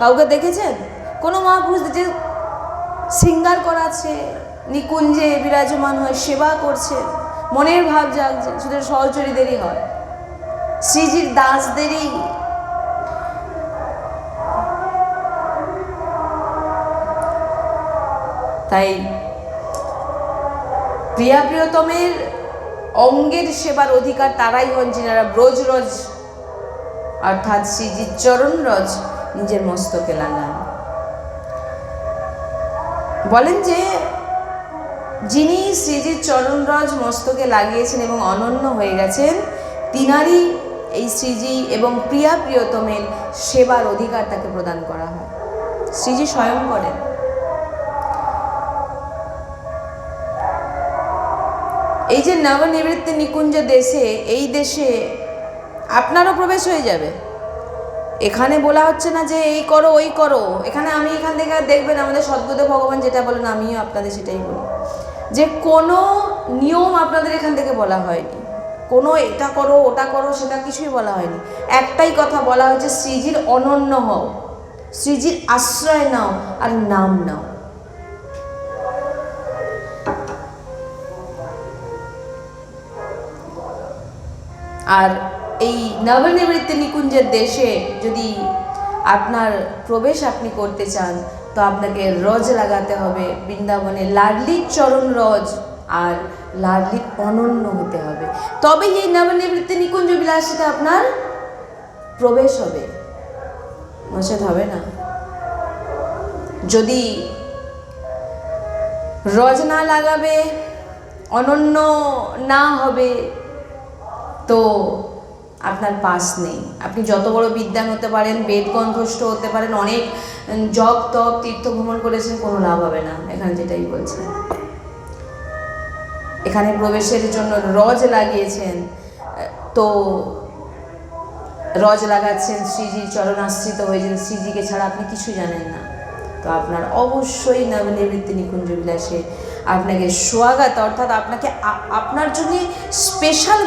কাউকে দেখেছেন কোনো মহাপুরুষ যে শৃঙ্গার করাচ্ছে, নিকুঞ্জে বিরাজমান হয়ে সেবা করছে, মনের ভাব জাগছে? শুধু সহচরীদেরই হয়, শ্রীজির দাসদেরই। তাই প্রিয়া প্রিয়তমের অঙ্গের সেবার অধিকার তারাই হন যিনারা ব্রজ রজ অর্থাৎ শ্রীজির চরণ রজ নিজের মস্তকে লাগান। বলেন যে যিনি শ্রীজির চরণ রজ মস্তকে লাগিয়েছেন এবং অনন্য হয়ে গেছেন, তিনারই এই শ্রীজি এবং প্রিয়া প্রিয়তমের সেবার অধিকার তাকে প্রদান করা হয়। শ্রীজি স্বয়ং করেন। এই যে নবনিবৃত্তি নিকুঞ্জ দেশে, এই দেশে আপনারও প্রবেশ হয়ে যাবে। এখানে বলা হচ্ছে না যে এই করো ওই করো। এখানে আমি এখান থেকে দেখবেন আমাদের সদ্গুরুদেব ভগবান যেটা বলেন আমিও আপনাদের সেটাই বলি, যে কোনো নিয়ম আপনাদের এখান থেকে বলা হয়নি, কোনো এটা করো ওটা করো সেটা কিছুই বলা হয়নি। একটাই কথা বলা হয়েছে, শ্রীজির অনন্য হও, শ্রীজির আশ্রয় নাও আর নাম নাও। আর এই নবনিবৃত্তি নিকুঞ্জের দেশে যদি আপনার প্রবেশ আপনি করতে চান, তো আপনাকে রজ লাগাতে হবে বৃন্দাবনে, লাডলির চরণ রজ আর লাডলির অনন্য হতে হবে, তবেই এই নবনিবৃত্তি নিকুঞ্জ বিলাসিতে আপনার প্রবেশ হবে, নচেত হবে না। যদি রজ না লাগাবে, অনন্য না হবে, তো আপনার পাস নেই। আপনি যত বড় বিদ্বান হতে পারেন, বেদ কণ্ঠস্থ হতে পারেন, অনেক জপ তপ তীর্থ ভ্রমণ করেছেন, কোনো লাভ হবে না। এখানে যেটাই বলছেন, এখানে প্রবেশের জন্য রজ লাগিয়েছেন, তো রজ লাগাচ্ছেন, শ্রীজির চরণাশ্রিত হয়েছেন, শ্রীজিকে ছাড়া আপনি কিছু জানেন না, তো আপনার অবশ্যই নবনিবৃত্তি নিকুঞ্জ বিলাসে আপনাকে স্বাগত, অর্থাৎ আপনাকে আপনার জন্য স্পেশাল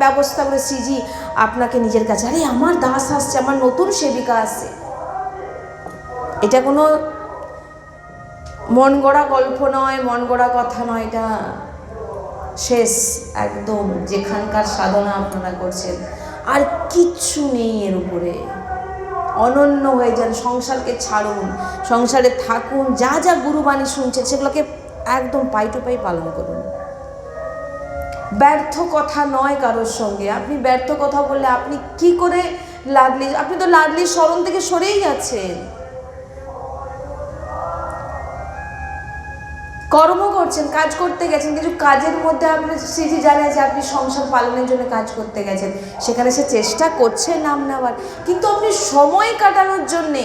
ব্যবস্থা করে শ্রীজি আপনাকে নিজের কাছে, আরে আমার দাস আসছে, আমার নতুন সেবিকা আসছে। এটা কোনো মন গড়া গল্প নয়, মন গড়া কথা নয়, এটা শেষ একদম যেখানকার সাধনা আপনারা করছেন আর কিচ্ছু নেই এর উপরে। অনন্য হয়ে যান, সংসারকে ছাড়ুন, সংসারে থাকুন, যা যা গুরুবাণী শুনছেন সেগুলোকে একদম পাই টু পাই পালন করুন। ব্যর্থ কথা নয় কারোর সঙ্গে। আপনি ব্যর্থ কথা বললে আপনি কি করে লাডলি, আপনি তো লাডলির স্মরণ থেকে সরেই যাচ্ছেন। কর্ম করছেন, কাজ করতে গেছেন, কিছু কাজের মধ্যে আপনি শ্রীজি জানে যে আপনি সংসার পালনের জন্য কাজ করতে গেছেন, সেখানে সে চেষ্টা করছে নাম নেওয়ার, কিন্তু আপনি সময় কাটানোর জন্যে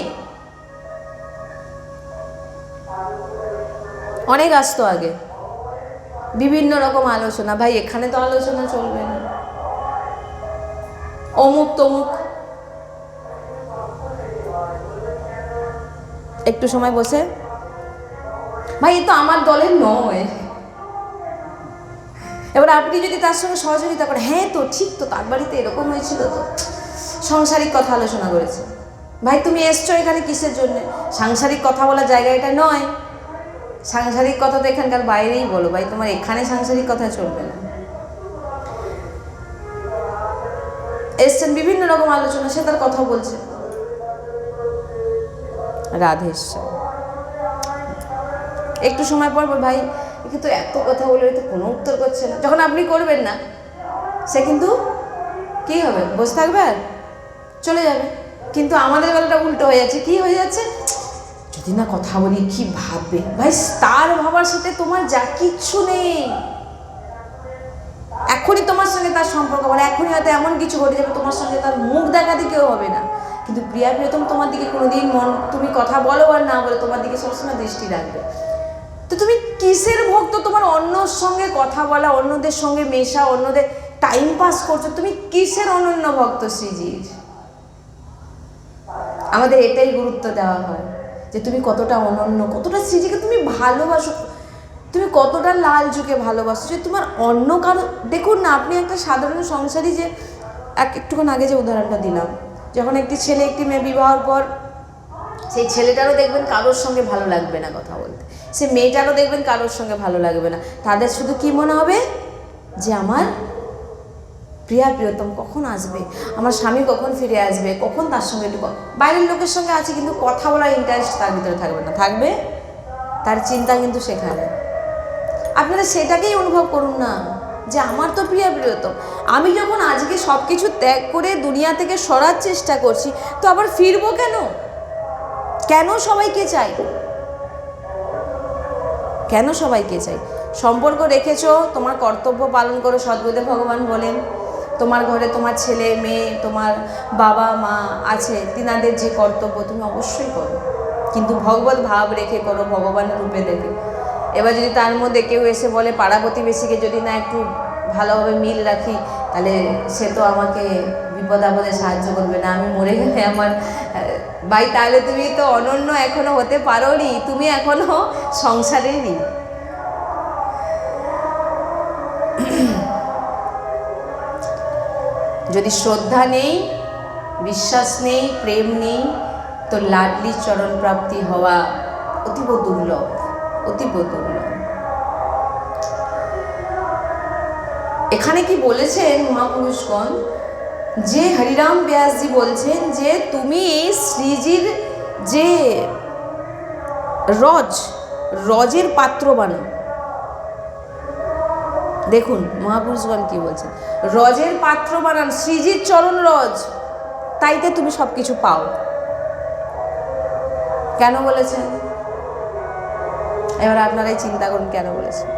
অনেক আসতো আগে বিভিন্ন রকম আলোচনা, ভাই এখানে তো আলোচনা চলবে না, অমুক তমুক, একটু সময় বসে ভাই এ তো আমার দলের নয়। এবার আপনি যদি তার সঙ্গে সহযোগিতা করেন, হ্যাঁ তো ঠিক তো, তার বাড়িতে এরকম হয়েছিল, তো সাংসারিক কথা আলোচনা করেছে, ভাই তুমি এসছো এখানে কিসের জন্য? সাংসারিক কথা বলার জায়গা এটা নয়, সাংসারিক কথা তো এখানকার বাইরেই বলো, ভাই তোমার এখানে সাংসারিক কথা চলবে না। এসছেন বিভিন্ন রকম আলোচনা, সে তার কথা বলছে, রাধেশ্বর একটু সময় পর ভাই কিন্তু এত কথা বলে তো কোনো উত্তর করছে না, যখন আপনি করবেন না সে কিন্তু কি হবে, বসে থাকবে আর চলে যাবে। কিন্তু আমাদের বেলাটা উল্টো হয়ে যাচ্ছে, কি হয়ে যাচ্ছে, যদি না কথা বলি কি ভাববে, ভাই তার ভাবার সাথে তোমার যা কিচ্ছু নেই। এখনই তোমার সঙ্গে তার সম্পর্ক, মানে এখনই হয়তো এমন কিছু ঘটে যাবে তোমার সঙ্গে তার মুখ দেখা দিকেও হবে না, কিন্তু প্রিয়া প্রিয়তম তোমার দিকে কোনোদিন তুমি কথা বলো আর না বলো তোমার দিকে সবসময় দৃষ্টি রাখবে। তো তুমি কিসের ভক্ত? তোমার অন্যর সঙ্গে কথা বলা, অন্যদের সঙ্গে মেশা, অন্যদের টাইম পাস করছো, তুমি কিসের অনন্য ভক্ত শ্রীজির? আমাদের এটাই গুরুত্ব দেওয়া হয় যে তুমি কতটা অনন্য, কতটা শ্রীজিকে তুমি ভালোবাসো, তুমি কতটা লাল চোখে ভালোবাসো, যে তোমার অন্য কারো। দেখুন না, আপনি একটা সাধারণ সংসারী, যে একটুক্ষণ আগে যে উদাহরণটা দিলাম, যখন একটি ছেলে একটি মেয়ে বিবাহের পর সেই ছেলেটারও দেখবেন কারোর সঙ্গে ভালো লাগবে না কথা বলতে, সে মেয়েটারও দেখবেন কারোর সঙ্গে ভালো লাগবে না। তাদের শুধু কি মনে হবে যে আমার প্রিয়তম কখন আসবে, আমার স্বামী কখন ফিরে আসবে, কখন তার সঙ্গে একটু বাইরের লোকের সঙ্গে আছে, কিন্তু কথা বলার ইন্টারেস্ট তার ভিতরে থাকবে না, থাকবে তার চিন্তা কিন্তু সেখানে। আপনারা সেটাকেই অনুভব করুন না যে আমার তো প্রিয়তম, আমি যখন আজকে সব কিছু ত্যাগ করে দুনিয়া থেকে সরার চেষ্টা করছি, তো আবার ফিরবো কেন? কেন সবাইকে চাই? কেন সবাইকে চাই? সম্পর্ক রেখেছো, তোমার কর্তব্য পালন করো। সদ্গুরুদেব ভগবান বলেন, তোমার ঘরে তোমার ছেলে মেয়ে, তোমার বাবা মা আছে, তিনাদের যে কর্তব্য তুমি অবশ্যই করো, কিন্তু ভগবত ভাব রেখে করো, ভগবানের রূপে দেখে। এবার যদি তার মধ্যে কেউ এসে বলে পাড়া প্রতিবেশীকে যদি না একটু ভালোভাবে মিল রাখি, তাহলে সে তো আমাকে বিপদ আপদে সাহায্য করবে না, আমি মরে গেলে আমার ভাই, তাহলে তুমি তো অনন্য এখনো হতে পারোনি, তুমি এখনো সংসারেরই। যদি শ্রদ্ধা নেই, বিশ্বাস নেই, প্রেম নেই, তো লাডলি চরণ প্রাপ্তি হওয়া অতীব দুর্লভ, অতীব দুর্লভ। এখানে কি বলেছেন মহাপুরুষগণ, যে হরিরাম ব্যাসজি বলছেন যে তুমি শ্রীজির যে রজের পাত্র বানাও। দেখুন মহাপুরুষগণ কি বলছেন, রজের পাত্র বানান, শ্রীজির চরণ রজ, তাইতে তুমি সব কিছু পাও। কেন বলেছেন? এবার আপনারাই চিন্তা করুন কেন বলেছেন।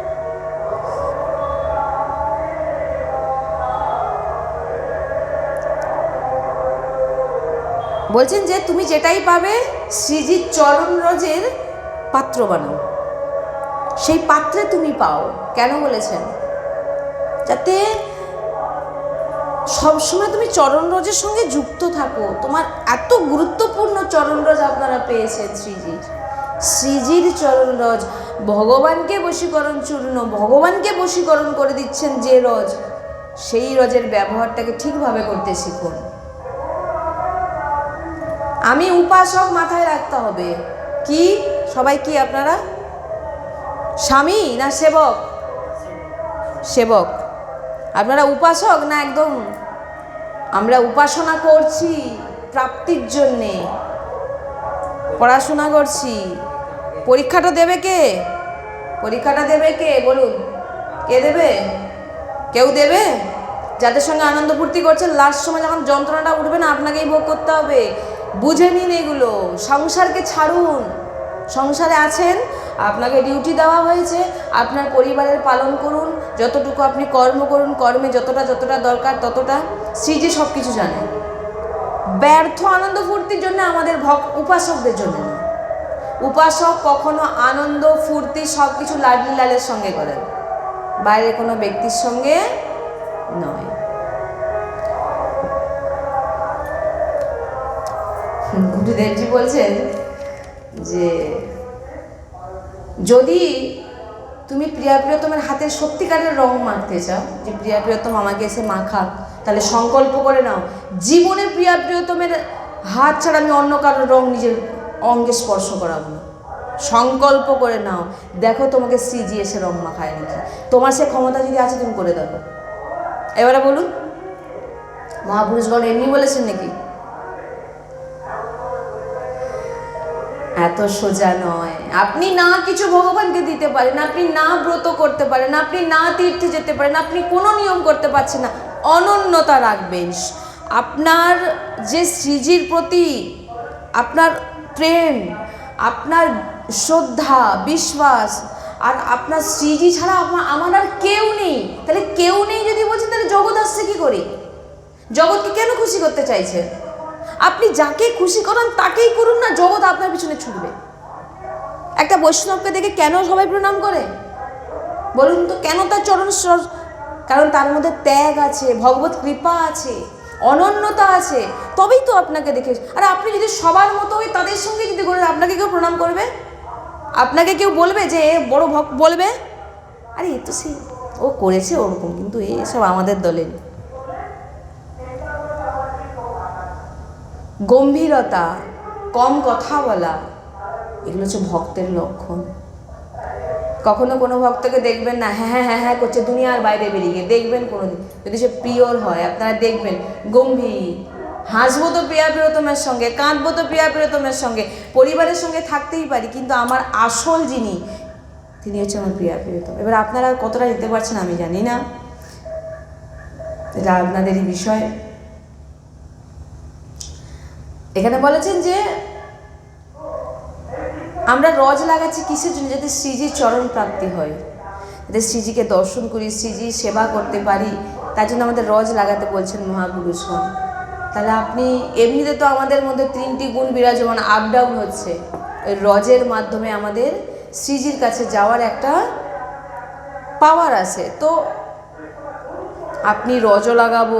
বলছেন যে তুমি যেটাই পাবে শ্রীজির চরণ রজের পাত্র বানাও, সেই পাত্রে তুমি পাও। কেন বলেছেন? যাতে সবসময় তুমি চরণ রজের সঙ্গে যুক্ত থাকো। তোমার এত গুরুত্বপূর্ণ চরণ রজ আপনারা পেয়েছেন শ্রীজির চরণ রজ, ভগবানকে বশীকরণ চূর্ণ, ভগবানকে বশীকরণ করে দিচ্ছেন যে রজ, সেই রজের ব্যবহারটাকে ঠিকভাবে করতে শিখুন। আমি উপাসক, মাথায় রাখতে হবে। কি সবাই কি আপনারা স্বামী না সেবক? সেবক। আপনারা উপাসক না একদম? আমরা উপাসনা করছি প্রাপ্তির জন্যে, পড়াশোনা করছি। পরীক্ষাটা দেবে কে? পরীক্ষাটা দেবে কে বলুন? কে দেবে? কেউ দেবে? যাদের সঙ্গে আনন্দ ফুর্তি করছেন, লাস্ট সময় যখন যন্ত্রণাটা উঠবে না, আপনাকেই ভোগ করতে হবে। বুঝে নিন এগুলো, সংসারকে ছাড়ুন। সংসারে আছেন, আপনাকে ডিউটি দেওয়া হয়েছে, আপনার পরিবারের পালন করুন, যতটুকু আপনি কর্ম করুন, কর্মে যতটা দরকার ততটা। শ্রীজি সব কিছু জানে। ব্যর্থ আনন্দ ফুর্তির জন্য আমাদের উপাসকদের জন্য না। উপাসক কখনো আনন্দ ফুর্তি সব কিছু লাডলি লালের সঙ্গে করেন, বাইরে কোনো ব্যক্তির সঙ্গে নয়। গুরুদেবজি বলছেন যে যদি তুমি প্রিয়তমের হাতে সত্যিকারের রং মাখতে চাও, যে প্রিয়তম আমাকে এসে মাখাক, তাহলে সংকল্প করে নাও, জীবনে প্রিয়তমের হাত ছাড়া আমি অন্য কারোর রং নিজের অঙ্গে স্পর্শ করাবো না। সংকল্প করে নাও, দেখো তোমাকে শ্রীজি এসে রং মাখায় নাকি। তোমার সে ক্ষমতা যদি আছে তুমি করে দেখো। এবারে বলুন, মহাপুরুষগণ এমনি বলেছেন নাকি? এত সোজা নয়। আপনি না কিছু ভগবানকে দিতে পারেন, আপনি না ব্রত করতে পারেন, আপনি না তীর্থে যেতে পারেন, আপনি কোনো নিয়ম করতে পারছেন না, অনন্যতা রাখবেন। আপনার যে শ্রীজির প্রতি আপনার প্রেম, আপনার শ্রদ্ধা, বিশ্বাস, আর আপনার শ্রীজি ছাড়া আমার আর কেউ নেই। তাহলে কেউ নেই যদি বলছেন, তাহলে জগৎ আসছে কি করে? জগৎকে কেন খুশি করতে চাইছেন? আপনি যাকে খুশি করান তাকেই করুন না, জগৎ আপনার পিছনে ছুটবে। একটা বৈষ্ণবকে দেখে কেন সবাই প্রণাম করে বলুন তো? কেন তার চরণ? কারণ তার মধ্যে ত্যাগ আছে, ভগবত কৃপা আছে, অনন্যতা আছে, তবেই তো আপনাকে দেখে। আর আপনি যদি সবার মতো ওই তাদের সঙ্গে যদি করেন, আপনাকে কেউ প্রণাম করবে? আপনাকে কেউ বলবে যে এ বড় ভক্ত? বলবে আরে এ তো সে ও করেছে ওরকম, কিন্তু এসব আমাদের দলের। গম্ভীরতা, কম কথা বলা, এগুলো হচ্ছে ভক্তের লক্ষণ। কখনো কোনো ভক্তকে দেখবেন না হ্যাঁ হ্যাঁ হ্যাঁ হ্যাঁ করছে, দুনিয়ার বাইরে বেরিয়ে গিয়ে দেখবেন কোনোদিন, যদি সে পিওর হয় আপনারা দেখবেন গম্ভীর। হাসবো তো প্রিয়া প্রিয়তমের সঙ্গে, কাঁদবো তো প্রিয়া প্রিয়তমের সঙ্গে, পরিবারের সঙ্গে থাকতেই পারি, কিন্তু আমার আসল যিনি, তিনি হচ্ছে আমার প্রিয়া প্রিয়তম। এবার আপনারা কতটা নিতে পারছেন আমি জানি না, এটা আপনাদেরই বিষয়। এখানে বলেছেন যে আমরা রজ লাগাচ্ছি কিসের জন্য? যাতে শ্রীজির চরণ প্রাপ্তি হয়, যাতে শ্রীজিকে দর্শন করি, শ্রীজির সেবা করতে পারি, তার জন্য আমাদের রজ লাগাতে বলছেন মহাপুরুষগণ। তাহলে আপনি এমনিতে তো আমাদের মধ্যে 3টি গুণ বিরাজমান, আপ ডাউন হচ্ছে, ওই রজের মাধ্যমে আমাদের শ্রীজির কাছে যাওয়ার একটা পাওয়ার আছে। তো আপনি রজও লাগাবো,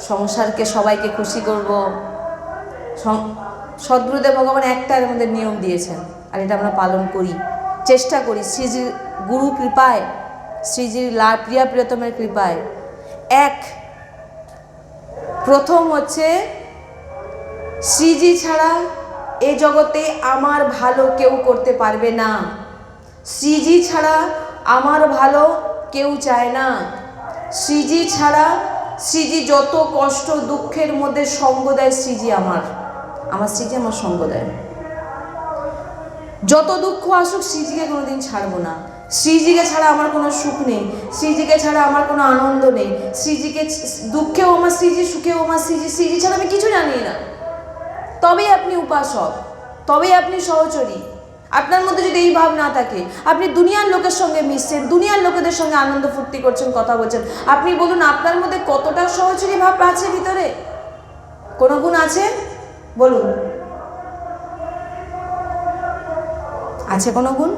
সংসারকে সবাইকে খুশি করব। সদ্গুরুদেব ভগবান একটা আমাদের নিয়ম দিয়েছেন, আর এটা আমরা পালন করি, চেষ্টা করি শ্রীজির গুরু কৃপায়, শ্রীজির প্রিয়া প্রিয়তমের কৃপায়। প্রথম হচ্ছে শ্রীজি ছাড়া এ জগতে আমার ভালো কেউ করতে পারবে না, শ্রীজি ছাড়া আমার ভালো কেউ চায় না, শ্রীজি ছাড়া, শ্রীজি যত কষ্ট দুঃখের মধ্যে সঙ্গ দেয় শ্রীজি আমার শ্রীজি আমার সঙ্গ দেয়। যত দুঃখ আসুক শ্রীজিকে কোনোদিন ছাড়বো না, শ্রীজিকে ছাড়া আমার কোনো সুখ নেই, শ্রীজিকে ছাড়া আমার কোনো আনন্দ নেই, শ্রীজিকে দুঃখেও আমার শ্রীজি, সুখেও আমার শ্রীজি, শ্রীজি ছাড়া আমি কিছু জানি না। তবেই আপনি উপাসক, তবেই আপনি সহচরী। আপনার মধ্যে যদি এই ভাব না থাকে, আপনি দুনিয়ার লোকের সঙ্গে মিশছেন, দুনিয়ার লোকেদের সঙ্গে আনন্দ ফুর্তি করছেন, কথা বলছেন, আপনি বলুন আপনার মধ্যে কতটা সহচরী ভাব আছে ভিতরে? কোনো গুণ আছে? বলুন, আছে কোনো গুণ?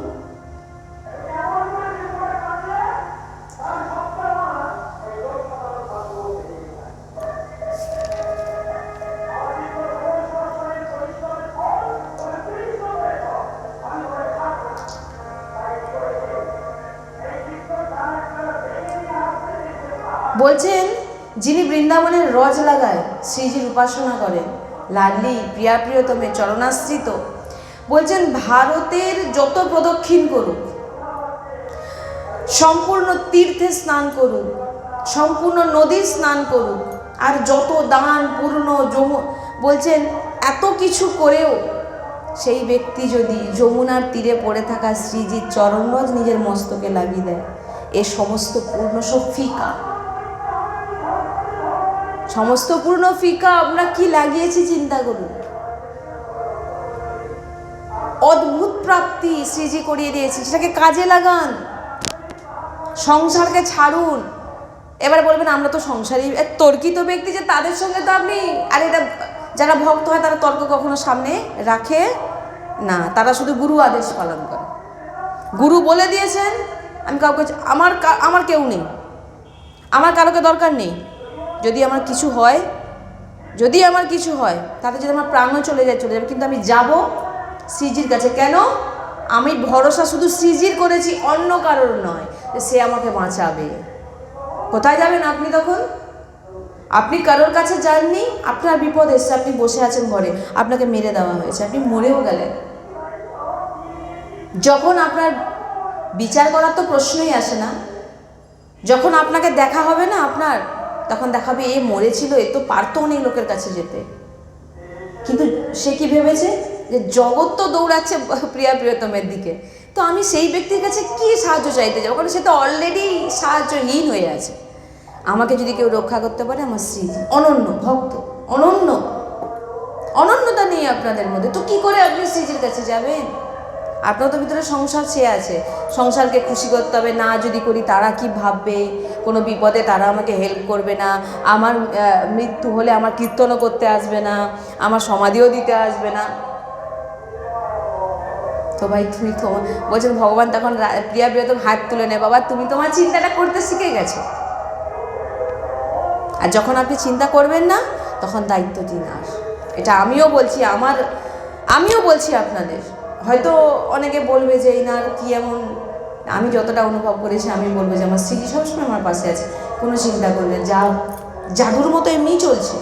বলছেন যিনি বৃন্দাবনের রজ লাগায়, শ্রীজির উপাসনা করেন, লাডলি প্রিয়া প্রিয়তমে চরণাশ্রিত, বলছেন ভারতের যত প্রদক্ষিণ করুক, সম্পূর্ণ তীর্থে স্নান করুক, সম্পূর্ণ নদীর স্নান করুক, আর যত দান পূর্ণ বলছেন এত কিছু করেও সেই ব্যক্তি যদি যমুনার তীরে পড়ে থাকা শ্রীজির চরণরজ নিজের মস্তকে লাগিয়ে দেয়, এ সমস্ত পূর্ণ সব ফিকা, সমস্ত পূর্ণ ফিকা। আমরা কি লাগিয়েছি চিন্তা করুন। অদ্ভুত প্রাপ্তি শ্রীজি করিয়ে দিয়েছি, সেটাকে কাজে লাগান, সংসারকে ছাড়ুন। এবার বলবেন আমরা তো সংসারী, তর্কিত ব্যক্তি, যে তাদের সঙ্গে তো আপনি, আর এটা যারা ভক্ত হয় তারা তর্ক কখনো সামনে রাখে না, তারা শুধু গুরু আদেশ পালন করে। গুরু বলে দিয়েছেন, আমি কাউকে, আমার কেউ নেই, আমার কারোকে দরকার নেই, যদি আমার কিছু হয় তাতে যদি আমার প্রাণও চলে যাবে, কিন্তু আমি যাব শ্রীজির কাছে। কেন? আমি ভরসা শুধু শ্রীজির করেছি, অন্য কারোর নয়, সে আমাকে বাঁচাবে। কোথায় যাবেন আপনি তখন? আপনি কারোর কাছে যাননি, আপনার বিপদ এসছে, আপনি বসে আছেন ঘরে, আপনাকে মেরে দেওয়া হয়েছে, আপনি মরেও গেলেন। যখন আপনার বিচার করার তো প্রশ্নই আসে না, যখন আপনাকে দেখা হবে না আপনার, তখন দেখাবে এ মরেছিল, এ তো পারতো অনেক লোকের কাছে যেতে, কিন্তু সে কি ভেবেছে যে জগৎ তো দৌড়াচ্ছে প্রিয়া প্রিয়তমের দিকে, তো আমি সেই ব্যক্তির কাছে কি সাহায্য চাইতে যাবো, কারণ সে তো অলরেডি সাহায্যহীন হয়ে আছে। আমাকে যদি কেউ রক্ষা করতে পারে আমার শ্রীজি, অনন্য ভক্ত, অনন্যতা নেই আপনাদের মধ্যে, তো কি করে আপনি শ্রীজির কাছে যাবেন? আপনার তো ভিতরে সংসার ছেয়ে আছে, সংসারকে খুশি করতে হবে, না যদি করি তারা কি ভাববে, কোনো বিপদে তারা আমাকে হেল্প করবে না, আমার মৃত্যু হলে আমার কীর্তনও করতে আসবে না, আমার সমাধিও দিতে আসবে না। তো ভাই তুমি তো বলছেন, ভগবান তখন প্রিয়া প্রিয়তম হাত তুলে নেয়, বাবা তুমি তোমার চিন্তাটা করতে শিখে গেছো, আর যখন আপনি চিন্তা করবেন না, তখন দায়িত্ব তিনার। এটা আমিও বলছি আপনাদের। হয়তো অনেকে বলবে যে এনার কি এমন, আমি যতটা অনুভব করেছি আমি বলবো যে আমার শ্রীজি সবসময় আমার পাশে আছে, কোনো চিন্তা করবেন। জাদুর মতো এমনি চলছে,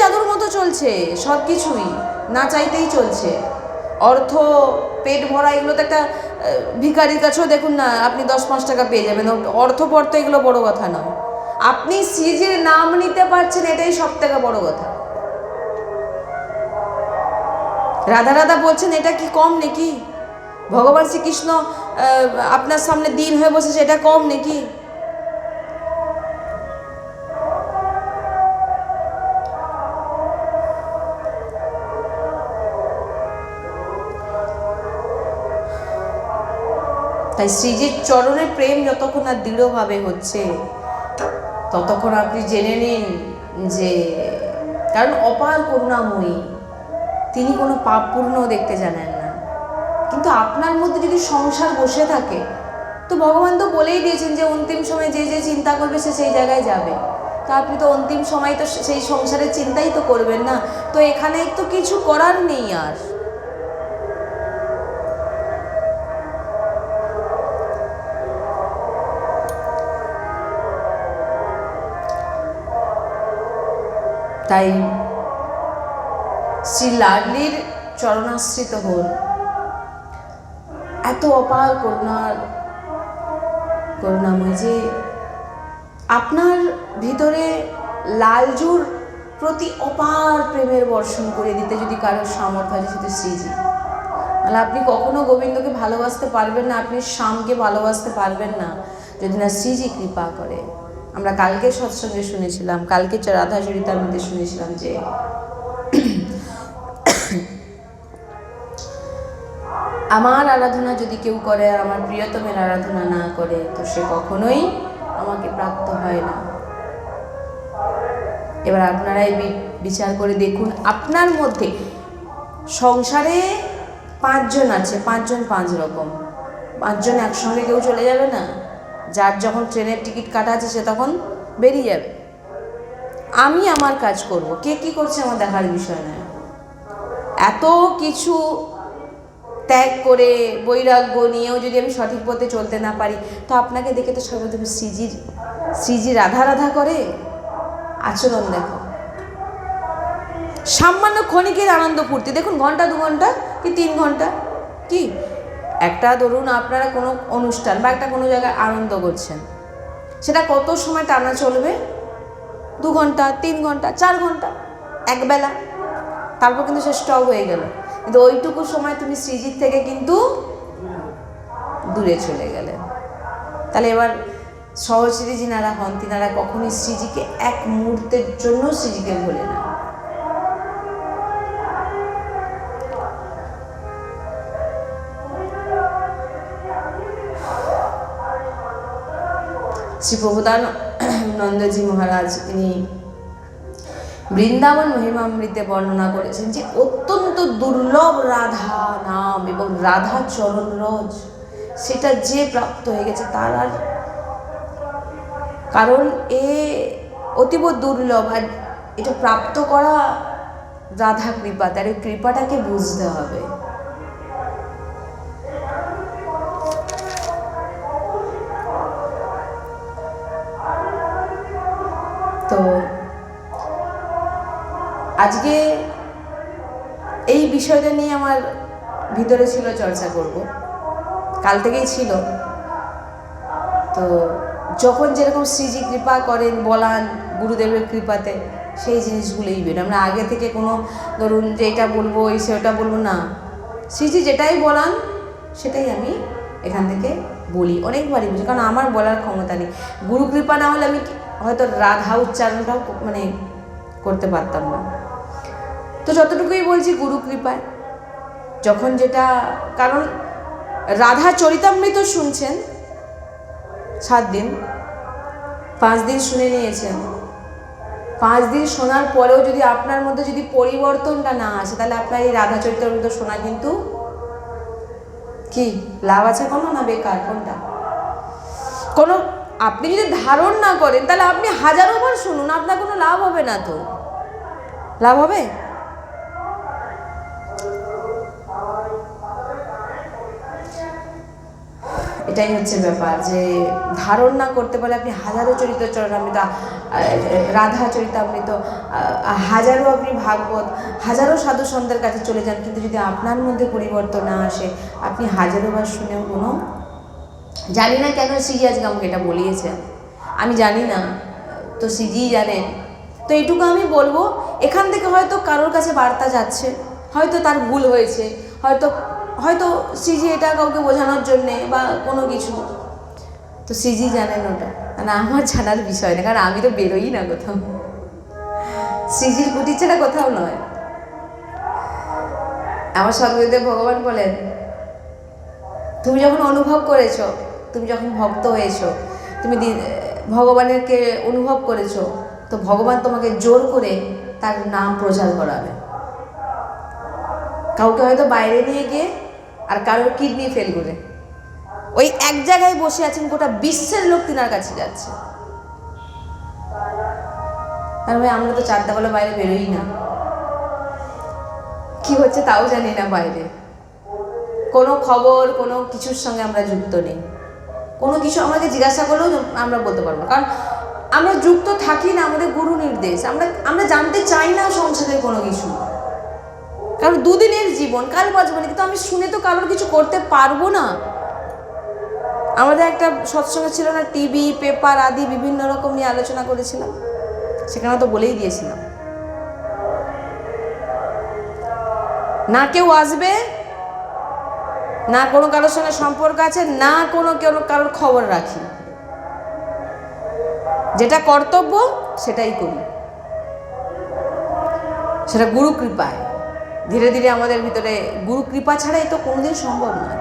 জাদুর মতো চলছে সব কিছুই, না চাইতেই চলছে। অর্থ, পেট ভরা, এগুলো তো একটা ভিখারির কাছেও দেখুন না, আপনি 10-5 টাকা পেয়ে যাবেন। অর্থ এগুলো বড় কথা নয়, আপনি শ্রীজির নাম নিতে পারছেন, এটাই সব থেকে বড় কথা। রাধা রাধা বলছেন, এটা কি কম নাকি? ভগবান শ্রীকৃষ্ণ আপনার সামনে দিন হয়ে বসেছে, এটা কম নাকি? তাই শ্রীজির চরণের প্রেম যতক্ষণ আর দৃঢ়ভাবে হচ্ছে, ততক্ষণ আপনি জেনে নিন যে, কারণ অপার করুণাময়ী, তিনি কোনো পাপ পূর্ণ দেখতে জানেন না। কিন্তু আপনার মধ্যে যদি সংসার বসে থাকে, তো ভগবান তো বলেই দিয়েছেন যে অন্তিম সময় যে চিন্তা করবে সে সেই জায়গায় যাবে। তো আপনি তো অন্তিম সময় তো সেই সংসারের চিন্তাই তো করবেন না, তো এখানে তো কিছু করার নেই আর। তাই শ্রী লাডলির চরণাশ্রিত হন, এত অপার করুণাময় যে আপনার ভিতরে লালজুর প্রতি অপার প্রেমের বর্ষণ করে দিতে যদি কারোর সামর্থ্য হয়, সেটা শ্রীজি। তাহলে আপনি কখনো গোবিন্দকে ভালোবাসতে পারবেন না, আপনি শ্যামকে ভালোবাসতে পারবেন না, যদি না শ্রীজি কৃপা করে। আমরা কালকে সৎসঙ্গে শুনেছিলাম, কালকে রাধা চরিতার মধ্যে শুনেছিলাম যে আমার আরাধনা যদি কেউ করে আর আমার প্রিয়তমের আরাধনা না করে, তো সে কখনোই আমাকে প্রাপ্ত হয় না। এবার আপনারাই বিচার করে দেখুন, আপনার মধ্যে সংসারে 5 জন আছে, 5 জন 5 রকম, 5 জন একসঙ্গে কেউ চলে যাবে না। যার যখন ট্রেনের টিকিট কাটা আছে সে তখন বেরিয়ে যাবে। আমি আমার কাজ করব, কে কি করছে আমার দেখার বিষয় নয়। এত কিছু ত্যাগ করে বৈরাগ্য নিয়েও যদি আমি সঠিক পথে চলতে না পারি, তো আপনাকে দেখে তো সর্বপ্রথম শ্রীজি রাধা রাধা করে আচরণ দেখো। সামান্য ক্ষণিকের আনন্দ ফুর্তি দেখুন, ঘন্টা 2 ঘন্টা কি 3 ঘন্টা, কি একটা ধরুন আপনারা কোনো অনুষ্ঠান বা একটা কোনো জায়গায় আনন্দ করছেন, সেটা কত সময় টানা চলবে? 2 ঘন্টা, 3 ঘন্টা, 4 ঘন্টা, একবেলা, তারপর কিন্তু সে স্টপ হয়ে গেল। কিন্তু ওইটুকু সময় তুমি শ্রীজির থেকে কিন্তু দূরে চলে গেলে। তাহলে এবার সহশ্রী যিনারা হন, তিনারা কখনোই শ্রীজিকে এক মুহূর্তের জন্য শ্রীজিকে ভোলে না। শ্রী প্রবোধানন্দজি মহারাজ তিনি বৃন্দাবন মহিমামৃতে বর্ণনা করেছেন যে অত্যন্ত দুর্লভ রাধা নাম এবং রাধা চরণ রজ, সেটা যে প্রাপ্ত হয়ে গেছে তার আর, কারণ এ অতীব দুর্লভ, আর এটা প্রাপ্ত করা রাধা কৃপা, তার এই কৃপাটাকে বুঝতে হবে। তো আজকে এই বিষয়টা নিয়ে আমার ভিতরে ছিল চর্চা করব, কাল থেকেই ছিল। তো যখন যেরকম শ্রীজি কৃপা করেন, বলান গুরুদেবের কৃপাতে, সেই জিনিসগুলোই বের। আমরা আগে থেকে কোনো ধরুন যে এটা বলবো এই সেটা বলবো না, শ্রীজি যেটাই বলান সেটাই আমি এখান থেকে বলি, অনেকবারই বুঝি, কারণ আমার বলার ক্ষমতা নেই। গুরু কৃপা না হলে আমি হয়তো রাধা উচ্চারণটাও করতে পারতাম না। তো যতটুকুই বলছি গুরু কৃপায়, যখন যেটা, কারণ রাধা চরিতামৃত শুনছেন 7 দিন, 5 দিন শুনে নিয়েছেন, 5 দিন শোনার পরেও যদি আপনার মধ্যে যদি পরিবর্তনটা না আসে, তাহলে আপনার এই রাধা চরিতামৃত শোনা কিন্তু কি লাভ আছে কোনো, না বেকার? কোনটা? কোনো আপনি যদি ধারণ না করেন তাহলে আপনি হাজারো বার শুনুন, আপনার কোনো লাভ হবে না। তো লাভ হবে? এটাই হচ্ছে ব্যাপার, যে ধারণ না করতে পারলে আপনি হাজারো চরিত্র চরণামৃত, রাধা চরিতামৃত, হাজারো আপনি ভাগবত, হাজারো সাধু সন্তের কাছে চলে যান, কিন্তু যদি আপনার মধ্যে পরিবর্তন না আসে, আপনি হাজারো বার শুনেও কোনো, জানি না কেন শ্রীজি আজকে আমাকে এটা বলিয়েছেন, আমি জানি না, তো শ্রীজিই জানেন। তো এইটুকু আমি বলবো, এখান থেকে হয়তো কারোর কাছে বার্তা যাচ্ছে, হয়তো তার ভুল হয়েছে, হয়তো হয়তো শ্রীজি এটা কাউকে বোঝানোর জন্যে বা কোনো কিছু, তো শ্রীজি জানেন ওটা, না আমার জানার বিষয় না, কারণ আমি তো বেরোই না কোথাও, শ্রীজির কুটির ছাড়া কোথাও নয়। আমার সদ্গুরুদেব ভগবান বলেন, তুমি যখন অনুভব করেছো, তুমি যখন ভক্ত হয়েছো, তুমি ভগবানেরকে অনুভব করেছো, তো ভগবান তোমাকে জোর করে তার নাম প্রচার করাবে। কাউকে হয়তো বাইরে নিয়ে গিয়ে, আর কারোর কিডনি ফেল করে, ওই এক জায়গায় বসে আছেন, গোটা বিশ্বের লোক তিনার কাছে যাচ্ছে। আর ভাই আমরা তো 4টা বেলা বাইরে বেরোই না, কি হচ্ছে তাও জানি না, বাইরে কোনো খবর কোনো কিছুর সঙ্গে আমরা যুক্ত নেই, কোনো কিছু আমাকে জিজ্ঞাসা করলেও আমরা বলতে পারবো, কারণ আমরা যুক্ত থাকি না, আমাদের গুরু নির্দেশ, আমরা জানতে চাই না সংসারের কোনো কিছু, কারণ দুদিনের জীবন, কাল বাঁচবো না, কিন্তু আমি শুনে তো কারোর কিছু করতে পারবো না। আমাদের একটা সৎসঙ্গ ছিল না, টিভি পেপার আদি বিভিন্ন রকম নিয়ে আলোচনা করেছিলাম, সেখানে তো বলেই দিয়েছিলাম, না কেউ আসবে, না কোনো কারোর সঙ্গে সম্পর্ক আছে, না কারোর খবর রাখি, যেটা কর্তব্য সেটাই করি, সেটা গুরু কৃপায়। ধীরে ধীরে আমাদের ভিতরে গুরু কৃপা ছাড়াই তো কোনোদিন সম্ভব নয়।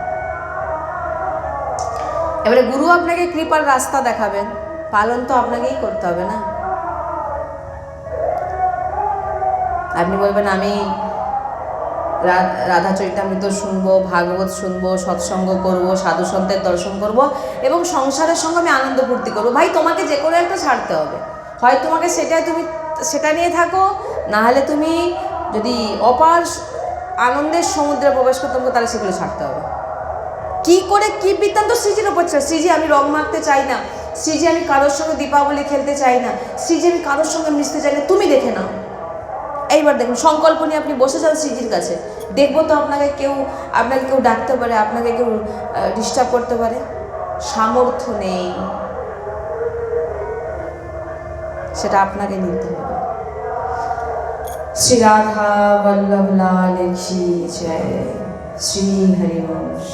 এবারে গুরু আপনাকে কৃপার রাস্তা দেখাবেন, পালন তো আপনাকেই করতে হবে না। আপনি বলবেন আমি রাধা চরিতামৃত শুনবো, ভাগবত শুনবো, সৎসঙ্গ করব, সাধু সন্তের দর্শন করব এবং সংসারের সঙ্গে আমি আনন্দ ফুর্তি করবো। ভাই তোমাকে যে কোনো একটা ছাড়তে হবে, হয় তোমাকে তুমি সেটা নিয়ে থাকো, না হলে তুমি যদি অপার আনন্দের সমুদ্রে প্রবেশ করতে হবে, তাহলে সেগুলো ছাড়তে হবে। কি করে কি বৃত্তান্ত শ্রীজির ওপর ছিল, শ্রীজি আমি রং মাখতে চাই না, শ্রীজি আমি কারোর সঙ্গে দীপাবলি খেলতে চাই না, শ্রীজি আমি কারোর সঙ্গে মিশতে চাই না, তুমি দেখে নাও। এইবার দেখুন, সংকল্প নিয়ে আপনি বসে যান শ্রীজির কাছে, দেখবো তো আপনাকে কেউ ডাকতে পারে, আপনাকে কেউ ডিস্টার্ব করতে পারে? সামর্থ্য নেই, সেটা আপনাকে নিতে হবে। শ্রী রাধা বল্লভ লাল কি জয়, শ্রী হরিবংশ।